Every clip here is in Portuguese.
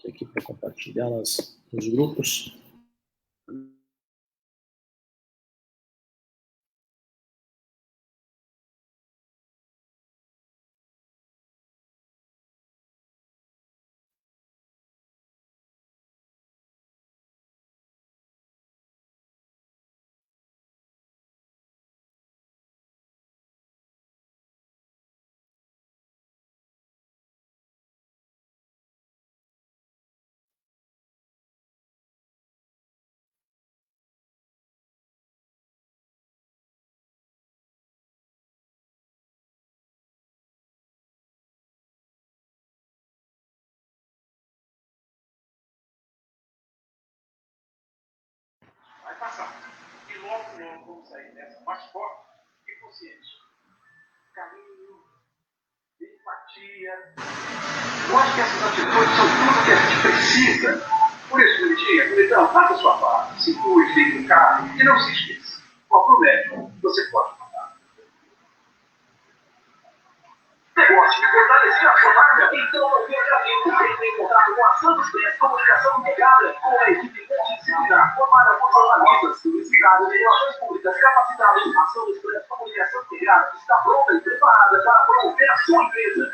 aqui para compartilhá-las nos grupos. Vai passar. E logo vamos sair dessa mais forte e consciente. Carinho, empatia. Eu acho que essas atitudes são tudo que a gente precisa. Por isso, bonitão, faça a sua parte. Se cuide, fique em casa e não se esqueça. Qual o médico você pode mandar? Negócio de fortalecer a sua marca? Então não perca tempo. Entre em contato com a Santos Press Comunicação Integrada com a equipe multidisciplinar formada por jornalistas, publicidade de relações públicas capacitados. A Santos Press Comunicação Integrada está pronta e preparada para promover a sua empresa.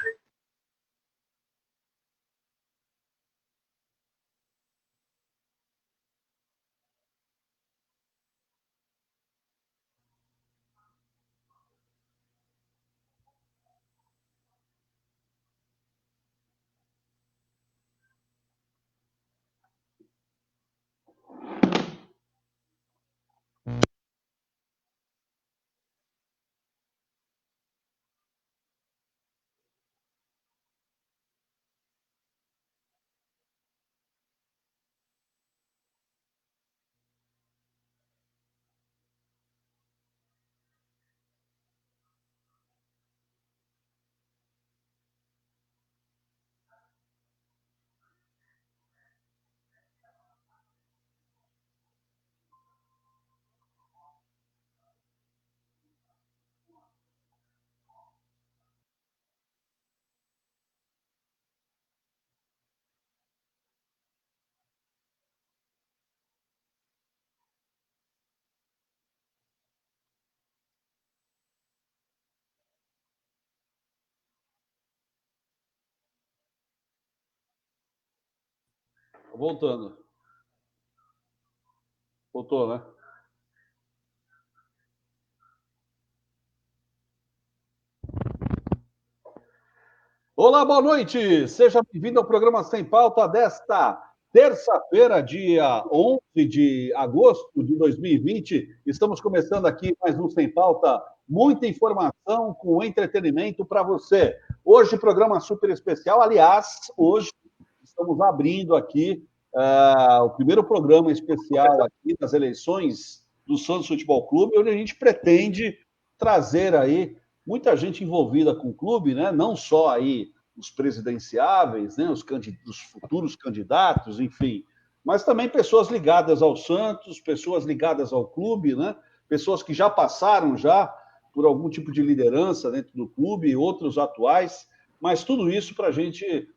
Voltando. Voltou, né? Olá, boa noite. Seja bem-vindo ao programa Sem Pauta desta terça-feira, dia 11 de agosto de 2020. Estamos começando aqui mais um Sem Pauta, muita informação com entretenimento para você. Hoje, programa super especial. Aliás, hoje estamos abrindo aqui o primeiro programa especial aqui das eleições do Santos Futebol Clube, onde a gente pretende trazer aí muita gente envolvida com o clube, né? Não só aí os presidenciáveis, né? Os futuros candidatos, enfim, mas também pessoas ligadas ao Santos, pessoas ligadas ao clube, né? Pessoas que já passaram já por algum tipo de liderança dentro do clube, outros atuais, mas tudo isso para a gente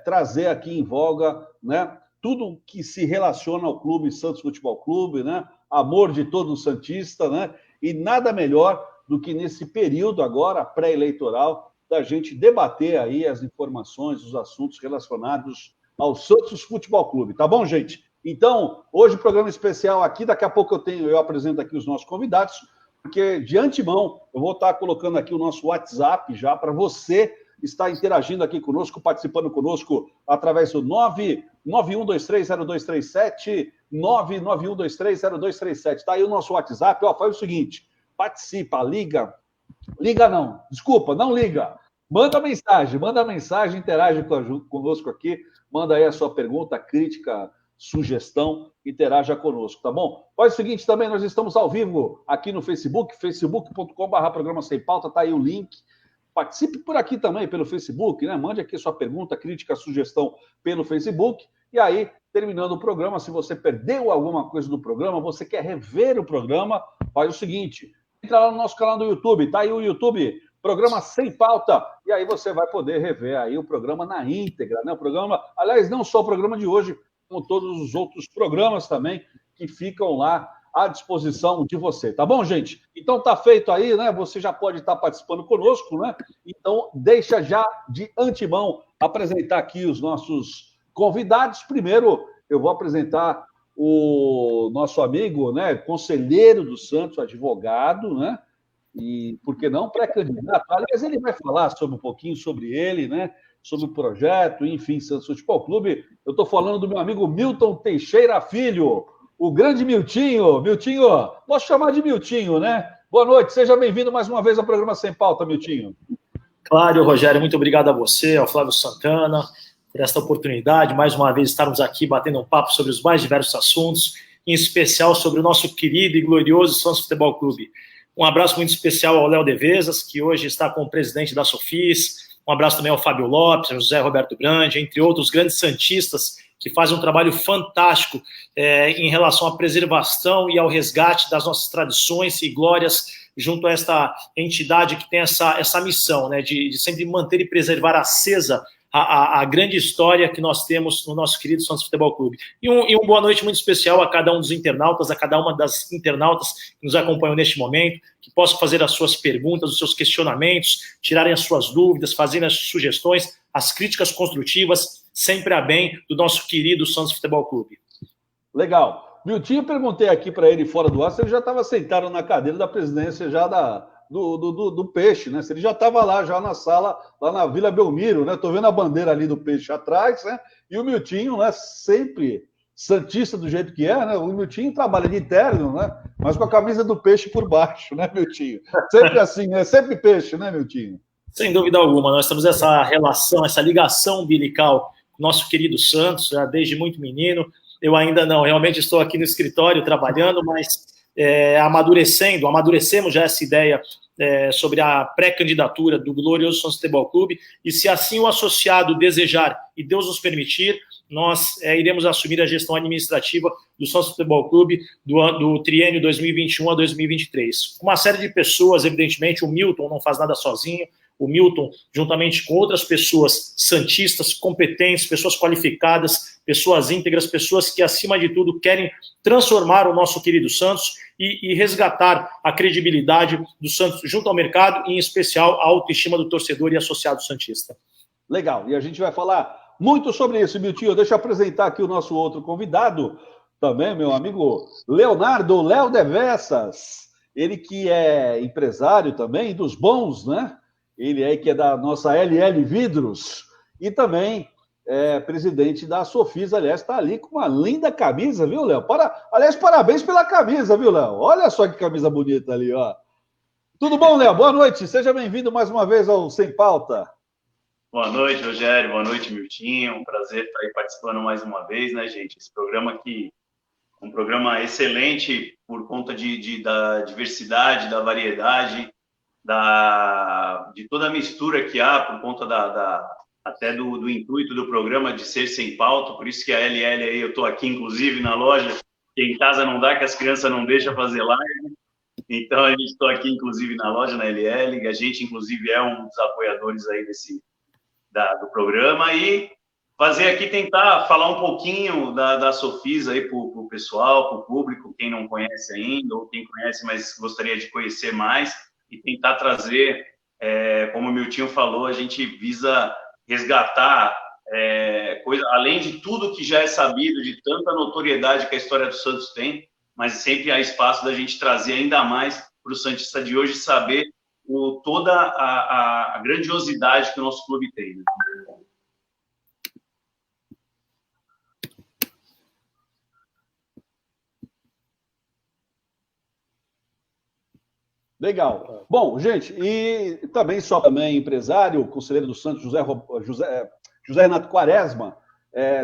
trazer aqui em voga, né? Tudo que se relaciona ao clube Santos Futebol Clube, né? Amor de todo santista, né? E nada melhor do que nesse período agora pré-eleitoral da gente debater aí as informações, os assuntos relacionados ao Santos Futebol Clube, tá bom, gente? Então, hoje programa especial aqui, daqui a pouco eu apresento aqui os nossos convidados, porque de antemão eu vou estar colocando aqui o nosso WhatsApp já para você estar interagindo aqui conosco, participando conosco através do 991230237, 991230237. Tá aí o nosso WhatsApp, ó, faz o seguinte, participa, liga não, desculpa, não liga, manda mensagem, interage conosco aqui, manda aí a sua pergunta, crítica, sugestão, interaja conosco, tá bom? Faz o seguinte também, nós estamos ao vivo aqui no Facebook, facebook.com/programa Sem Pauta, tá aí o link. Participe por aqui também, pelo Facebook, né? Mande aqui sua pergunta, crítica, sugestão pelo Facebook. E aí, terminando o programa, se você perdeu alguma coisa do programa, você quer rever o programa, faz o seguinte, entra lá no nosso canal do YouTube, tá aí o YouTube, programa Sem Pauta, e aí você vai poder rever aí o programa na íntegra, né? O programa, aliás, não só o programa de hoje, como todos os outros programas também que ficam lá à disposição de você, tá bom, gente? Então tá feito aí, né? Você já pode estar participando conosco, né? Então deixa já de antemão apresentar aqui os nossos convidados. Primeiro, eu vou apresentar o nosso amigo, né? Conselheiro do Santos, advogado, né? E, por que não, pré-candidato. Aliás, ele vai falar sobre um pouquinho sobre ele, né? Sobre o projeto, enfim, Santos Futebol Clube. Eu estou falando do meu amigo Milton Teixeira Filho, o grande Miltinho. Miltinho, posso chamar de Miltinho, né? Boa noite, seja bem-vindo mais uma vez ao programa Sem Pauta, Miltinho. Claro, Rogério, muito obrigado a você, ao Flávio Santana, por esta oportunidade, mais uma vez estarmos aqui batendo um papo sobre os mais diversos assuntos, em especial sobre o nosso querido e glorioso Santos Futebol Clube. Um abraço muito especial ao Léo Devezas, que hoje está como presidente da Sofis. Um abraço também ao Fábio Lopes, ao José Roberto Grande, entre outros grandes santistas que fazem um trabalho fantástico em relação à preservação e ao resgate das nossas tradições e glórias junto a esta entidade que tem essa missão, né, de sempre manter e preservar acesa a grande história que nós temos no nosso querido Santos Futebol Clube. E um boa noite muito especial a cada um dos internautas, a cada uma das internautas que nos acompanham neste momento, que possam fazer as suas perguntas, os seus questionamentos, tirarem as suas dúvidas, fazerem as sugestões, as críticas construtivas, sempre a bem do nosso querido Santos Futebol Clube. Legal. Miltinho, eu perguntei aqui para ele fora do ar se ele já estava sentado na cadeira da presidência já do Peixe, né? Se ele já estava lá, já na sala, lá na Vila Belmiro, né? Estou vendo a bandeira ali do Peixe atrás, né? E o Miltinho, né? Sempre santista do jeito que é, né? O Miltinho trabalha de terno, né? Mas com a camisa do Peixe por baixo, né, Miltinho? Sempre assim, né? Sempre Peixe, né, Miltinho? Sem dúvida alguma. Nós temos essa relação, essa ligação umbilical com o nosso querido Santos, já desde muito menino. Eu ainda não, realmente estou aqui no escritório trabalhando, mas amadurecemos já essa ideia sobre a pré-candidatura do glorioso Santos Futebol Clube, e se assim o associado desejar e Deus nos permitir, nós iremos assumir a gestão administrativa do Santos Futebol Clube do triênio 2021 a 2023. Uma série de pessoas, evidentemente, o Milton não faz nada sozinho, o Milton, juntamente com outras pessoas santistas, competentes, pessoas qualificadas, pessoas íntegras, pessoas que, acima de tudo, querem transformar o nosso querido Santos e resgatar a credibilidade do Santos junto ao mercado, e, em especial, a autoestima do torcedor e associado santista. Legal, e a gente vai falar muito sobre isso, Miltinho. Deixa eu apresentar aqui o nosso outro convidado, também, meu amigo Leonardo, Léo Devezas. Ele que é empresário também, dos bons, né? Ele aí que é da nossa LL Vidros e também é presidente da Sofis. Aliás, está ali com uma linda camisa, viu, Léo? Aliás, parabéns pela camisa, viu, Léo? Olha só que camisa bonita ali, ó. Tudo bom, Léo? Boa noite. Seja bem-vindo mais uma vez ao Sem Pauta. Boa noite, Rogério. Boa noite, Miltinho. Um prazer estar aí participando mais uma vez, né, gente? Esse programa aqui é um programa excelente por conta da diversidade, da variedade, de toda a mistura que há, por conta até do intuito do programa de ser sem pauta. Por isso que a LL aí, eu estou aqui, inclusive, na loja, que em casa não dá, que as crianças não deixam fazer live. Então, a gente está aqui, inclusive, na loja, na LL. A gente, inclusive, é um dos apoiadores aí do programa, e fazer aqui, tentar falar um pouquinho da Sofis aí para o pessoal, para o público, quem não conhece ainda, ou quem conhece, mas gostaria de conhecer mais, e tentar trazer, como o Miltinho falou, a gente visa resgatar além de tudo que já é sabido, de tanta notoriedade que a história do Santos tem, mas sempre há espaço da gente trazer ainda mais para o santista de hoje saber toda a grandiosidade que o nosso clube tem. Né? Legal. Bom, gente, e também empresário, conselheiro do Santos, José Renato Quaresma,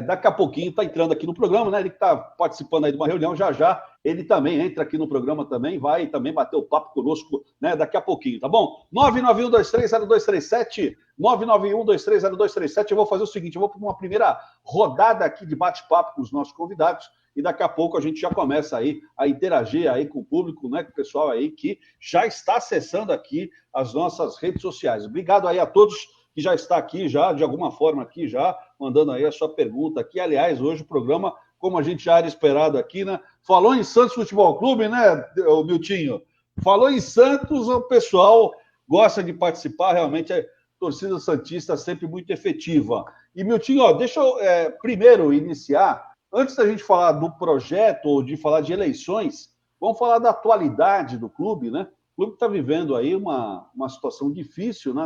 Daqui a pouquinho está entrando aqui no programa, né? Ele está participando aí de uma reunião, já ele também entra aqui no programa também, vai também bater o papo conosco, né? Daqui a pouquinho, tá bom? 991230237, 991230237. Eu vou fazer o seguinte, eu vou para uma primeira rodada aqui de bate-papo com os nossos convidados e daqui a pouco a gente já começa aí a interagir aí com o público, né? Com o pessoal aí que já está acessando aqui as nossas redes sociais. Obrigado aí a todos que já está aqui, já de alguma forma aqui, já mandando aí a sua pergunta aqui. Aliás, hoje o programa, como a gente já era esperado aqui, né? Falou em Santos Futebol Clube, né, Miltinho? Falou em Santos, o pessoal gosta de participar, realmente a torcida santista sempre muito efetiva. E, Miltinho, ó, deixa eu primeiro iniciar, antes da gente falar do projeto ou de falar de eleições, vamos falar da atualidade do clube, né? O clube está vivendo aí uma situação difícil, né,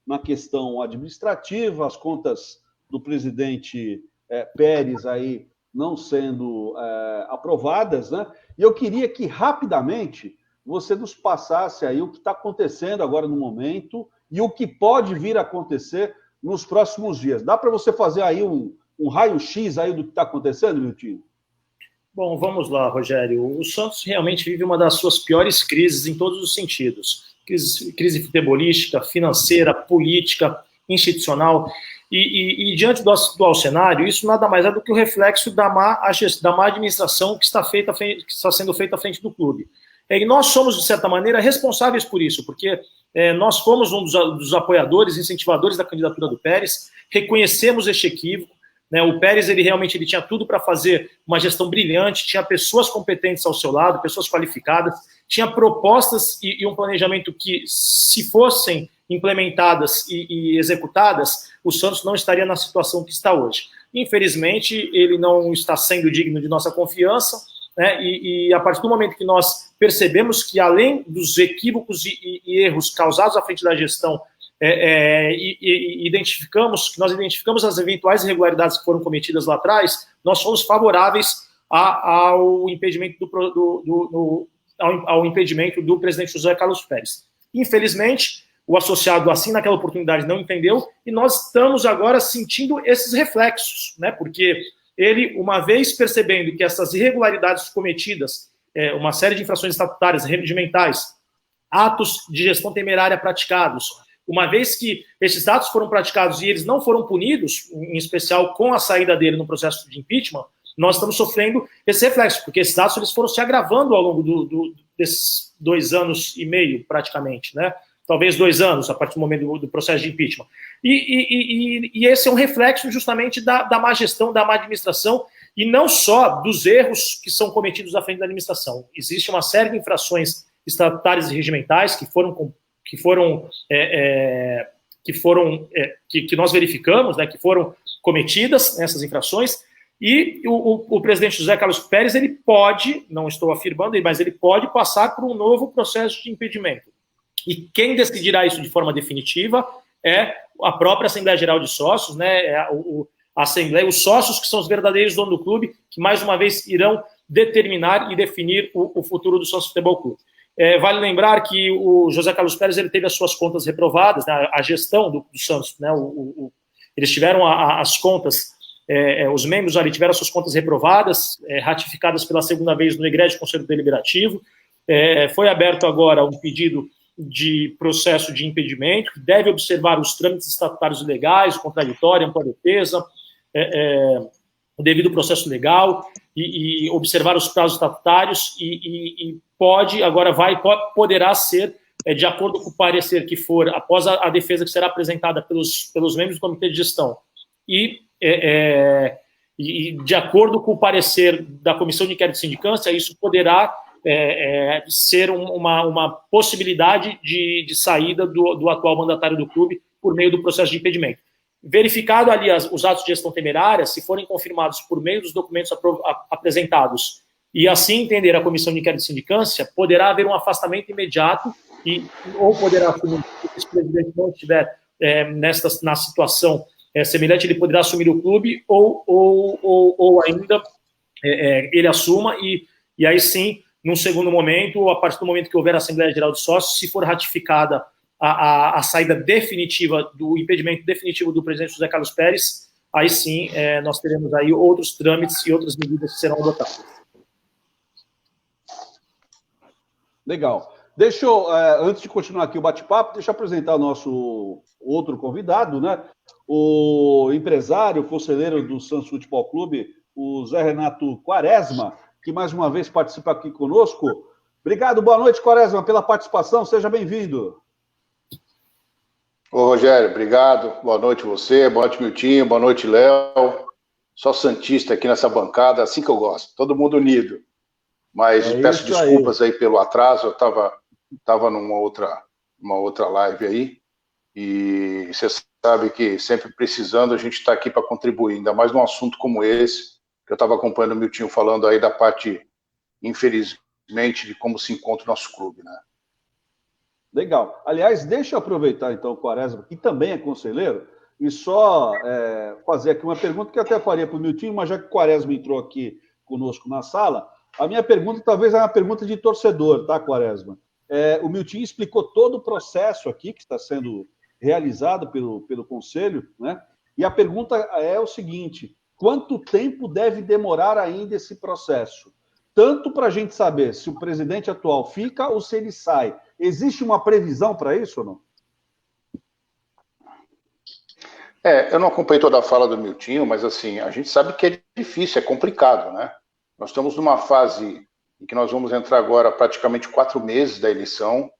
na questão administrativa, as contas do presidente Pérez aí não sendo aprovadas, né? E eu queria que, rapidamente, você nos passasse aí o que está acontecendo agora no momento e o que pode vir a acontecer nos próximos dias. Dá para você fazer aí um raio-x aí do que está acontecendo, Miltinho? Bom, vamos lá, Rogério. O Santos realmente vive uma das suas piores crises em todos os sentidos. Crise futebolística, financeira, política, institucional. E diante do atual cenário, isso nada mais é do que o reflexo da má administração que está sendo feita à frente do clube. E nós somos, de certa maneira, responsáveis por isso, porque nós fomos um dos apoiadores, incentivadores da candidatura do Pérez, reconhecemos este equívoco, né? O Pérez ele tinha tudo para fazer uma gestão brilhante, tinha pessoas competentes ao seu lado, pessoas qualificadas, tinha propostas e um planejamento que, se fossem implementadas e executadas, o Santos não estaria na situação que está hoje. Infelizmente, ele não está sendo digno de nossa confiança, né? E a partir do momento que nós percebemos que, além dos equívocos e erros causados à frente da gestão, nós identificamos as eventuais irregularidades que foram cometidas lá atrás, nós somos favoráveis ao impedimento ao impedimento do presidente José Carlos Pérez. Infelizmente, o associado, assim, naquela oportunidade, não entendeu, e nós estamos agora sentindo esses reflexos, né? Porque ele, uma vez percebendo que essas irregularidades cometidas, uma série de infrações estatutárias, regimentais, atos de gestão temerária praticados, uma vez que esses atos foram praticados e eles não foram punidos, em especial com a saída dele no processo de impeachment, nós estamos sofrendo esse reflexo, porque esses atos eles foram se agravando ao longo desses 2 anos e meio, praticamente, né? Talvez 2 anos, a partir do momento do processo de impeachment. E esse é um reflexo justamente da má gestão, da má administração, e não só dos erros que são cometidos à frente da administração. Existe uma série de infrações estatutárias e regimentais que nós verificamos, né, que foram cometidas nessas infrações, e o presidente José Carlos Pérez, ele pode, não estou afirmando, mas ele pode passar por um novo processo de impedimento. E quem decidirá isso de forma definitiva é a própria Assembleia Geral de Sócios, né, a Assembleia, os sócios que são os verdadeiros donos do clube, que mais uma vez irão determinar e definir o futuro do Santos Futebol Clube. Vale lembrar que o José Carlos Pérez ele teve as suas contas reprovadas, né, a gestão do Santos, né, eles tiveram as contas, os membros ali tiveram as suas contas reprovadas, ratificadas pela segunda vez no egrégio Conselho Deliberativo. Foi aberto agora um pedido de processo de impedimento, que deve observar os trâmites estatutários legais, contraditória, ampla defesa, o devido processo legal e observar os prazos estatutários e poderá ser, de acordo com o parecer que for, após a defesa que será apresentada pelos membros do Comitê de Gestão e de acordo com o parecer da Comissão de Inquérito e Sindicância, isso poderá ser uma possibilidade de saída do atual mandatário do clube por meio do processo de impedimento. Verificado ali os atos de gestão temerária, se forem confirmados por meio dos documentos apresentados e assim entender a Comissão de Inquérito e Sindicância, poderá haver um afastamento imediato ou poderá assumir, se o presidente não estiver na situação semelhante, ele poderá assumir o clube ou ainda ele assuma e aí sim, num segundo momento, a partir do momento que houver a Assembleia Geral de Sócios, se for ratificada a saída definitiva, do impedimento definitivo do presidente José Carlos Pérez, aí sim nós teremos aí outros trâmites e outras medidas que serão adotadas. Legal. Deixa eu, antes de continuar aqui o bate-papo, deixa eu apresentar o nosso outro convidado, né? O empresário, conselheiro do Santos Futebol Clube, o Zé Renato Quaresma, que mais uma vez participa aqui conosco. Obrigado, boa noite, Quaresma, pela participação, seja bem-vindo. Ô, Rogério, obrigado, boa noite você, boa noite, Miltinho, boa noite, Léo. Só santista aqui nessa bancada, assim que eu gosto, todo mundo unido. Mas peço desculpas aí pelo atraso, eu estava numa outra live aí, e você sabe que sempre precisando a gente está aqui para contribuir, ainda mais num assunto como esse, que eu estava acompanhando o Miltinho falando aí da parte, infelizmente, de como se encontra o nosso clube, né? Legal. Aliás, deixa eu aproveitar então o Quaresma, que também é conselheiro, e só fazer aqui uma pergunta que eu até faria para o Miltinho, mas já que o Quaresma entrou aqui conosco na sala, a minha pergunta talvez é uma pergunta de torcedor, tá, Quaresma? O Miltinho explicou todo o processo aqui que está sendo realizado pelo Conselho, né? E a pergunta é o seguinte: quanto tempo deve demorar ainda esse processo? Tanto para a gente saber se o presidente atual fica ou se ele sai. Existe uma previsão para isso ou não? Eu não acompanhei toda a fala do Miltinho, mas assim, a gente sabe que é difícil, é complicado, né? Nós estamos numa fase em que nós vamos entrar agora praticamente 4 meses da eleição.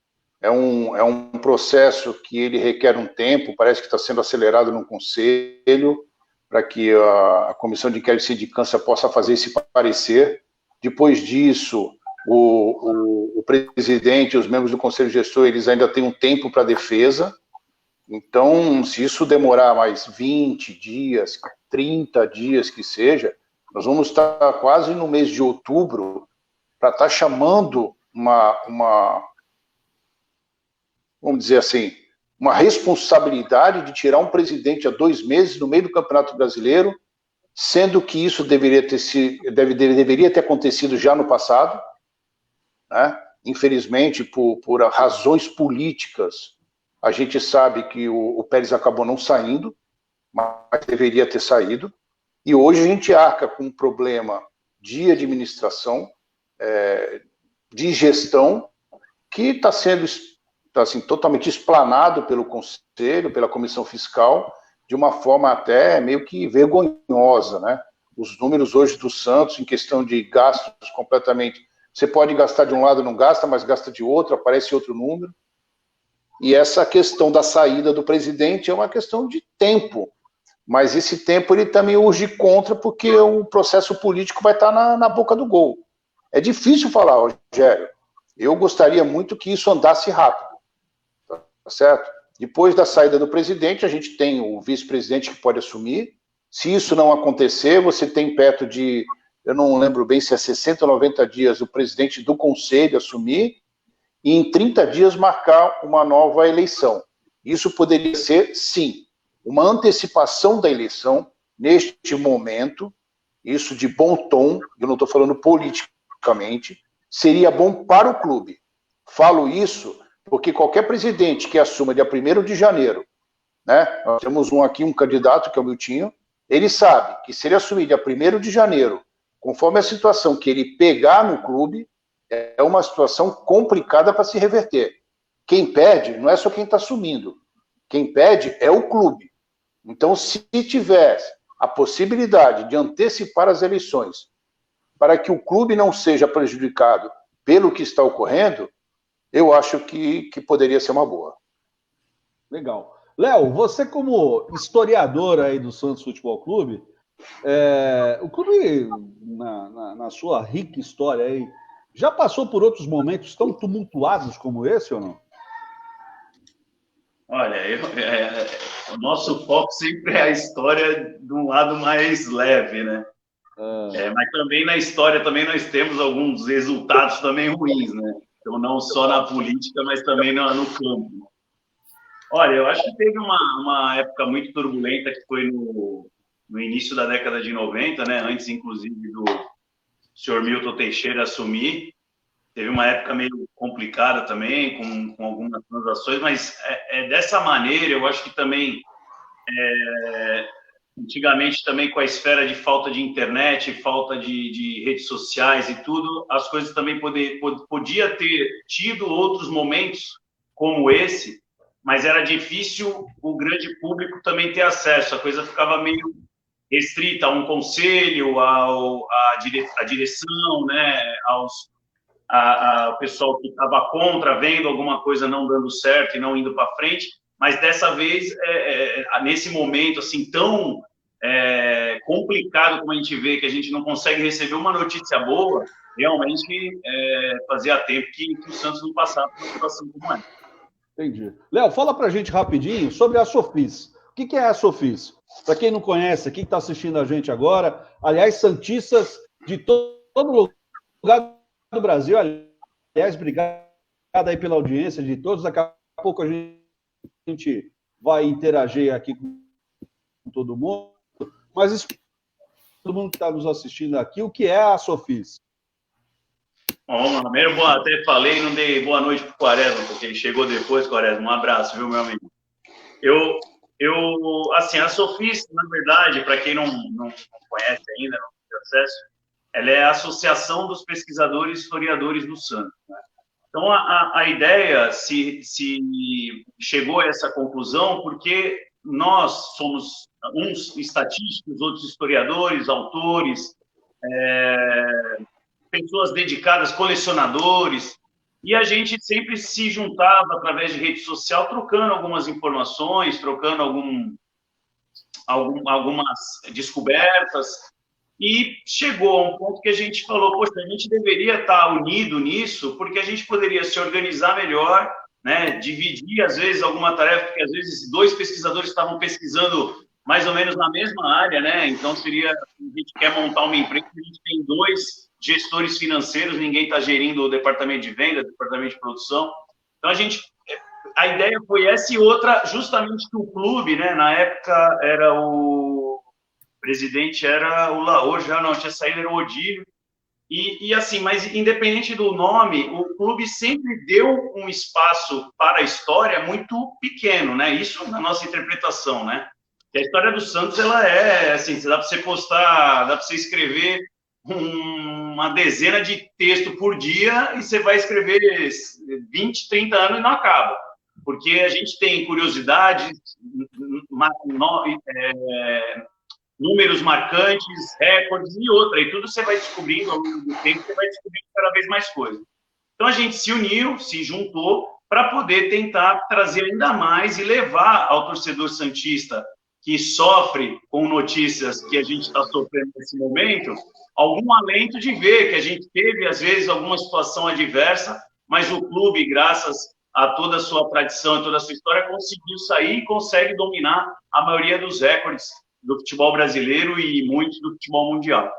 É um processo que ele requer um tempo, parece que está sendo acelerado no Conselho, para que a Comissão de Inquérito e Sindicância possa fazer esse parecer. Depois disso, o presidente e os membros do Conselho Gestor, eles ainda têm um tempo para defesa. Então, se isso demorar mais 20 dias, 30 dias que seja, nós vamos estar quase no mês de outubro para estar chamando vamos dizer assim, uma responsabilidade de tirar um presidente há 2 meses no meio do Campeonato Brasileiro, sendo que isso deveria ter acontecido já no passado, né? Infelizmente, por razões políticas, a gente sabe que o Pérez acabou não saindo, mas deveria ter saído, e hoje a gente arca com um problema de administração, de gestão, que está sendo assim, totalmente explanado pelo Conselho, pela Comissão Fiscal, de uma forma até meio que vergonhosa, né? Os números hoje do Santos, em questão de gastos completamente... Você pode gastar de um lado, não gasta, mas gasta de outro, aparece outro número. E essa questão da saída do presidente é uma questão de tempo. Mas esse tempo ele também urge contra, porque o processo político vai estar na boca do gol. É difícil falar, Rogério. Eu gostaria muito que isso andasse rápido. Tá certo? Depois da saída do presidente, a gente tem o vice-presidente que pode assumir. Se isso não acontecer, você tem perto de, eu não lembro bem se é 60 ou 90 dias, o presidente do Conselho assumir e em 30 dias marcar uma nova eleição. Isso poderia ser, sim, uma antecipação da eleição neste momento, isso de bom tom, eu não estou falando politicamente, seria bom para o clube. Falo isso porque qualquer presidente que assuma dia 1º de janeiro, né, nós temos um candidato, que é o Miltinho, ele sabe que se ele assumir dia 1º de janeiro, conforme a situação que ele pegar no clube, é uma situação complicada para se reverter. Quem perde não é só quem está assumindo, quem perde é o clube. Então, se tiver a possibilidade de antecipar as eleições, para que o clube não seja prejudicado pelo que está ocorrendo, eu acho que poderia ser uma boa. Legal. Léo, você como historiador aí do Santos Futebol Clube, o clube, na sua rica história aí, já passou por outros momentos tão tumultuados como esse ou não? Olha, o nosso foco sempre é a história de um lado mais leve, né? Mas também na história também nós temos alguns resultados também ruins, né? Então, não só na política, mas também no campo. Olha, eu acho que teve uma época muito turbulenta que foi no início da década de 90, né? Antes, inclusive, do senhor Milton Teixeira assumir. Teve uma época meio complicada também, com algumas transações, mas dessa maneira, eu acho que também Antigamente também com a esfera de falta de internet, falta de redes sociais e tudo, as coisas também podia ter tido outros momentos como esse, mas era difícil o grande público também ter acesso, a coisa ficava meio restrita a um conselho, à direção, né, ao pessoal que estava contra, vendo alguma coisa não dando certo e não indo para frente, mas dessa vez, nesse momento assim tão complicado como a gente vê, que a gente não consegue receber uma notícia boa, realmente fazia tempo que o Santos não passava por uma situação como essa. Entendi. Léo, fala pra gente rapidinho sobre a Sofis. O que é a Sofis? Para quem não conhece, quem está assistindo a gente agora, aliás, santistas de todo lugar do Brasil, aliás, obrigado aí pela audiência de todos, daqui a pouco a gente vai interagir aqui com todo mundo, mas todo mundo que está nos assistindo aqui, o que é a Sofis? Bom, primeiro, até falei, não dei boa noite para o Quaresma, porque ele chegou depois, Quaresma. Um abraço, viu, meu amigo? Assim, a Sofis, na verdade, para quem não conhece ainda, não tem acesso, ela é a Associação dos Pesquisadores e Historiadores do Santos, né? Então, a ideia se chegou a essa conclusão porque nós somos uns estatísticos, outros historiadores, autores, pessoas dedicadas, colecionadores, e a gente sempre se juntava através de rede social, trocando algumas informações, trocando algumas descobertas, e chegou a um ponto que a gente falou, poxa, a gente deveria estar unido nisso, porque a gente poderia se organizar melhor, né? Dividir, às vezes, alguma tarefa, porque, às vezes, 2 pesquisadores estavam pesquisando mais ou menos na mesma área, né? Então, a gente quer montar uma empresa, a gente tem 2 gestores financeiros, ninguém está gerindo o departamento de venda, o departamento de produção. Então, a ideia foi essa e outra, justamente que o clube, né? Na época, o presidente era o Laor, já não tinha saído, era o Odílio. E assim, mas independente do nome, o clube sempre deu um espaço para a história muito pequeno, né? Isso na nossa interpretação, né? Que a história do Santos, ela assim, dá para você postar, dá para você escrever uma dezena de textos por dia e você vai escrever 20, 30 anos e não acaba. Porque a gente tem curiosidades, números marcantes, recordes e outra. E tudo você vai descobrindo ao longo do tempo, você vai descobrindo cada vez mais coisas. Então, a gente se uniu, se juntou para poder tentar trazer ainda mais e levar ao torcedor santista que sofre com notícias que a gente está sofrendo nesse momento, algum alento de ver que a gente teve, às vezes, alguma situação adversa, mas o clube, graças a toda a sua tradição e toda a sua história, conseguiu sair e consegue dominar a maioria dos recordes do futebol brasileiro e muitos do futebol mundial.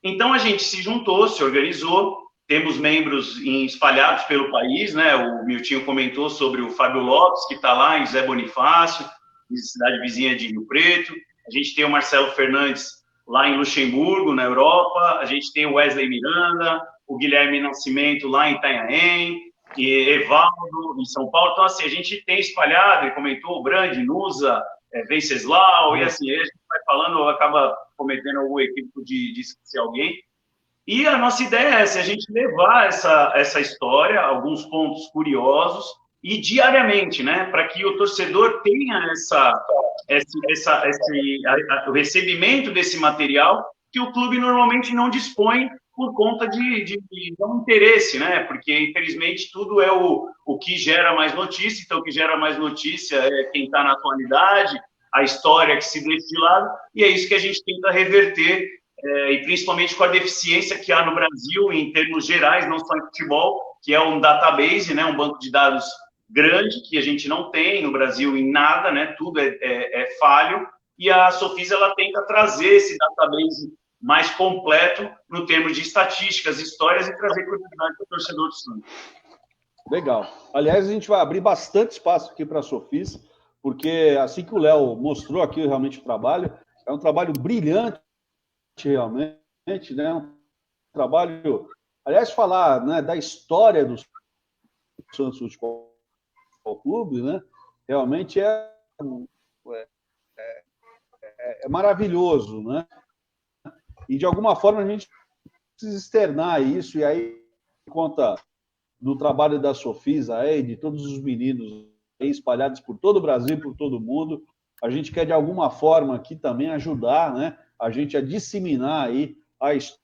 Então, a gente se juntou, se organizou, temos membros espalhados pelo país, né? O Miltinho comentou sobre o Fábio Lopes, que está lá em Zé Bonifácio, cidade vizinha de Rio Preto. A gente tem o Marcelo Fernandes lá em Luxemburgo, na Europa. A gente tem o Wesley Miranda, o Guilherme Nascimento lá em Itanhaém, e Evaldo em São Paulo. Então, assim, a gente tem espalhado, ele comentou, o Brandi, Nusa, Venceslau, e assim, a gente vai falando, acaba cometendo algum equívoco de esquecer alguém. E a nossa ideia é essa, a gente levar essa história, alguns pontos curiosos, e diariamente, né, para que o torcedor tenha o recebimento desse material que o clube normalmente não dispõe por conta de um interesse, né, porque, infelizmente, tudo é o que gera mais notícia, então o que gera mais notícia é quem está na atualidade, a história que se deixa de lado, e é isso que a gente tenta reverter, e principalmente com a deficiência que há no Brasil, em termos gerais, não só em futebol, que é um database, né, um banco de dados grande, que a gente não tem no Brasil em nada, né, tudo é falho, e a Sofis, ela tenta trazer esse database mais completo no termos de estatísticas, histórias e trazer curiosidade para o torcedor do Santos. Legal. Aliás, a gente vai abrir bastante espaço aqui para a Sofis, porque assim que o Léo mostrou aqui realmente o trabalho, é um trabalho brilhante, realmente, né? Um trabalho... Aliás, falar, né, da história do Santos Futebol Clube, né? Realmente é é maravilhoso, né? E, de alguma forma, a gente precisa externar isso, e aí, por conta do trabalho da Sofisa aí, de todos os meninos aí espalhados por todo o Brasil, por todo o mundo, a gente quer, de alguma forma, aqui também ajudar, né, a gente a disseminar aí a história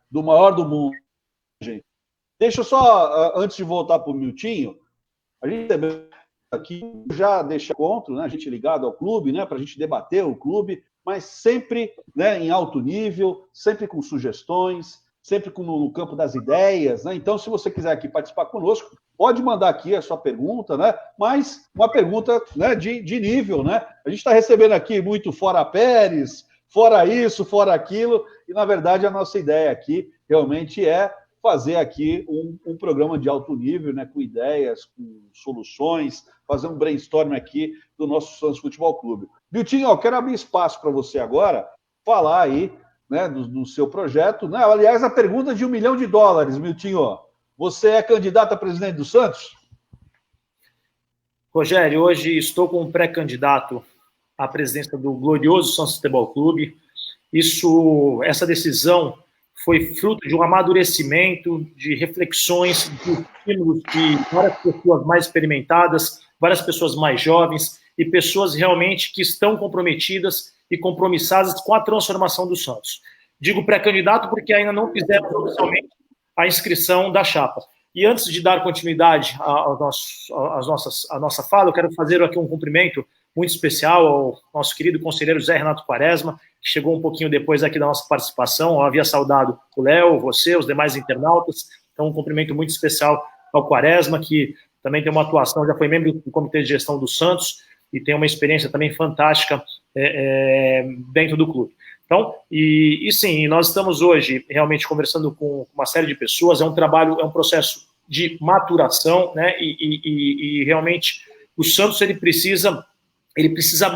do maior do mundo, gente. Deixa eu só, antes de voltar para o Miltinho, a gente aqui já deixa encontro, né, a gente ligado ao clube, né, para a gente debater o clube, mas sempre, né, em alto nível, sempre com sugestões, sempre no campo das ideias, né? Então, se você quiser aqui participar conosco, pode mandar aqui a sua pergunta, né? Mas uma pergunta, né, de nível, né? A gente está recebendo aqui muito fora Pérez, fora isso, fora aquilo, e, na verdade, a nossa ideia aqui realmente é fazer aqui um programa de alto nível, né, com ideias, com soluções, fazer um brainstorm aqui do nosso Santos Futebol Clube. Miltinho, eu quero abrir espaço para você agora falar aí, né, do seu projeto, né? Aliás, a pergunta de $1 milhão, Miltinho. Você é candidato a presidente do Santos? Rogério, hoje estou como pré-candidato à presidência do glorioso Santos Futebol Clube. Essa decisão foi fruto de um amadurecimento, de reflexões, de estímulos de várias pessoas mais experimentadas, várias pessoas mais jovens e pessoas realmente que estão comprometidas e compromissadas com a transformação do Santos. Digo pré-candidato porque ainda não fizemos oficialmente a inscrição da chapa. E antes de dar continuidade à nossa fala, eu quero fazer aqui um cumprimento muito especial ao nosso querido conselheiro Zé Renato Quaresma, que chegou um pouquinho depois aqui da nossa participação. Eu havia saudado o Léo, você, os demais internautas. Então, um cumprimento muito especial ao Quaresma, que também tem uma atuação, já foi membro do Comitê de Gestão do Santos, e tem uma experiência também fantástica dentro do clube. Então, e sim, nós estamos hoje realmente conversando com uma série de pessoas, é um processo de maturação, né, e realmente o Santos ele precisa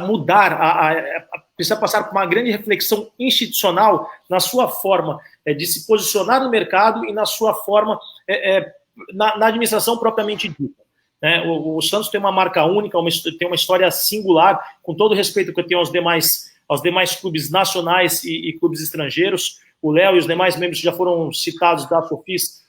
mudar, precisa passar por uma grande reflexão institucional na sua forma de se posicionar no mercado e na sua forma na administração propriamente dita. O Santos tem uma marca única, tem uma história singular, com todo o respeito que eu tenho aos demais clubes nacionais e clubes estrangeiros. O Léo e os demais membros que já foram citados da Sofis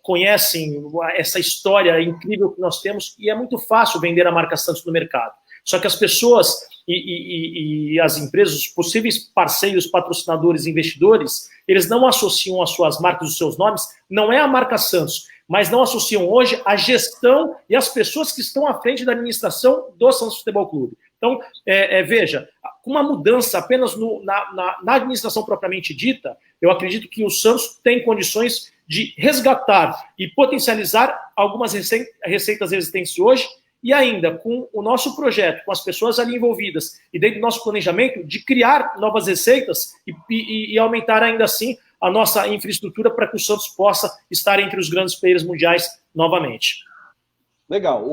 conhecem essa história incrível que nós temos, e é muito fácil vender a marca Santos no mercado. Só que as pessoas e as empresas, os possíveis parceiros, patrocinadores, investidores, eles não associam as suas marcas, os seus nomes, não é a marca Santos, mas não associam hoje a gestão e as pessoas que estão à frente da administração do Santos Futebol Clube. Então, veja, com uma mudança apenas na administração propriamente dita, eu acredito que o Santos tem condições de resgatar e potencializar algumas receitas existentes hoje, e ainda com o nosso projeto, com as pessoas ali envolvidas e dentro do nosso planejamento, de criar novas receitas e aumentar ainda assim a nossa infraestrutura para que o Santos possa estar entre os grandes players mundiais novamente. Legal.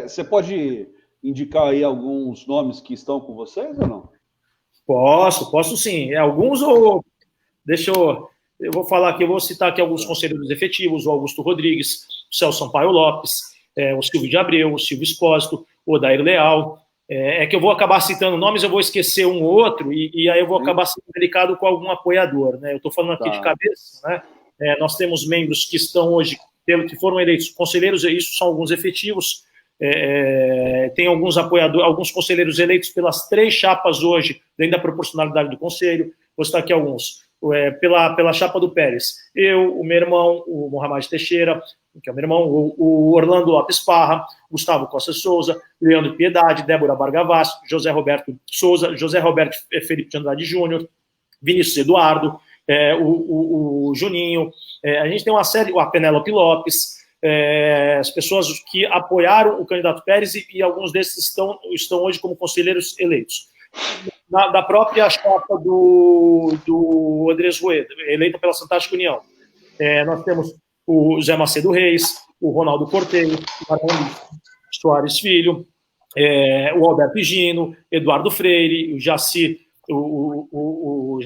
Você pode indicar aí alguns nomes que estão com vocês ou não? Posso sim. Alguns ou... Eu vou falar aqui, eu vou citar aqui alguns conselheiros efetivos: o Augusto Rodrigues, o Celso Sampaio Lopes, o Silvio de Abreu, o Silvio Espósito, o Odair Leal. Que eu vou acabar citando nomes, eu vou esquecer um ou outro, e aí eu vou acabar sendo delicado com algum apoiador, né? Eu estou falando aqui de cabeça, né? Nós temos membros que estão hoje, que foram eleitos conselheiros, e isso são alguns efetivos. Tem alguns apoiadores, alguns conselheiros eleitos pelas 3 chapas hoje, dentro da proporcionalidade do conselho. Vou citar aqui alguns. Pela chapa do Pérez, o meu irmão, o Mohamed Teixeira, que é o meu irmão, o Orlando Lopes Parra, Gustavo Costa Souza, Leandro Piedade, Débora Bargavas, José Roberto Souza, José Roberto Felipe de Andrade Júnior, Vinícius Eduardo, o Juninho, a gente tem uma série, a Penélope Lopes, as pessoas que apoiaram o candidato Pérez, e alguns desses estão hoje como conselheiros eleitos. Da própria chapa do Andrés Rueda, eleita pela Fantástica União. Nós temos o Zé Macedo Reis, o Ronaldo Corteiro, o Armando Soares Filho, o Alberto Higino, Eduardo Freire, o Jaci, o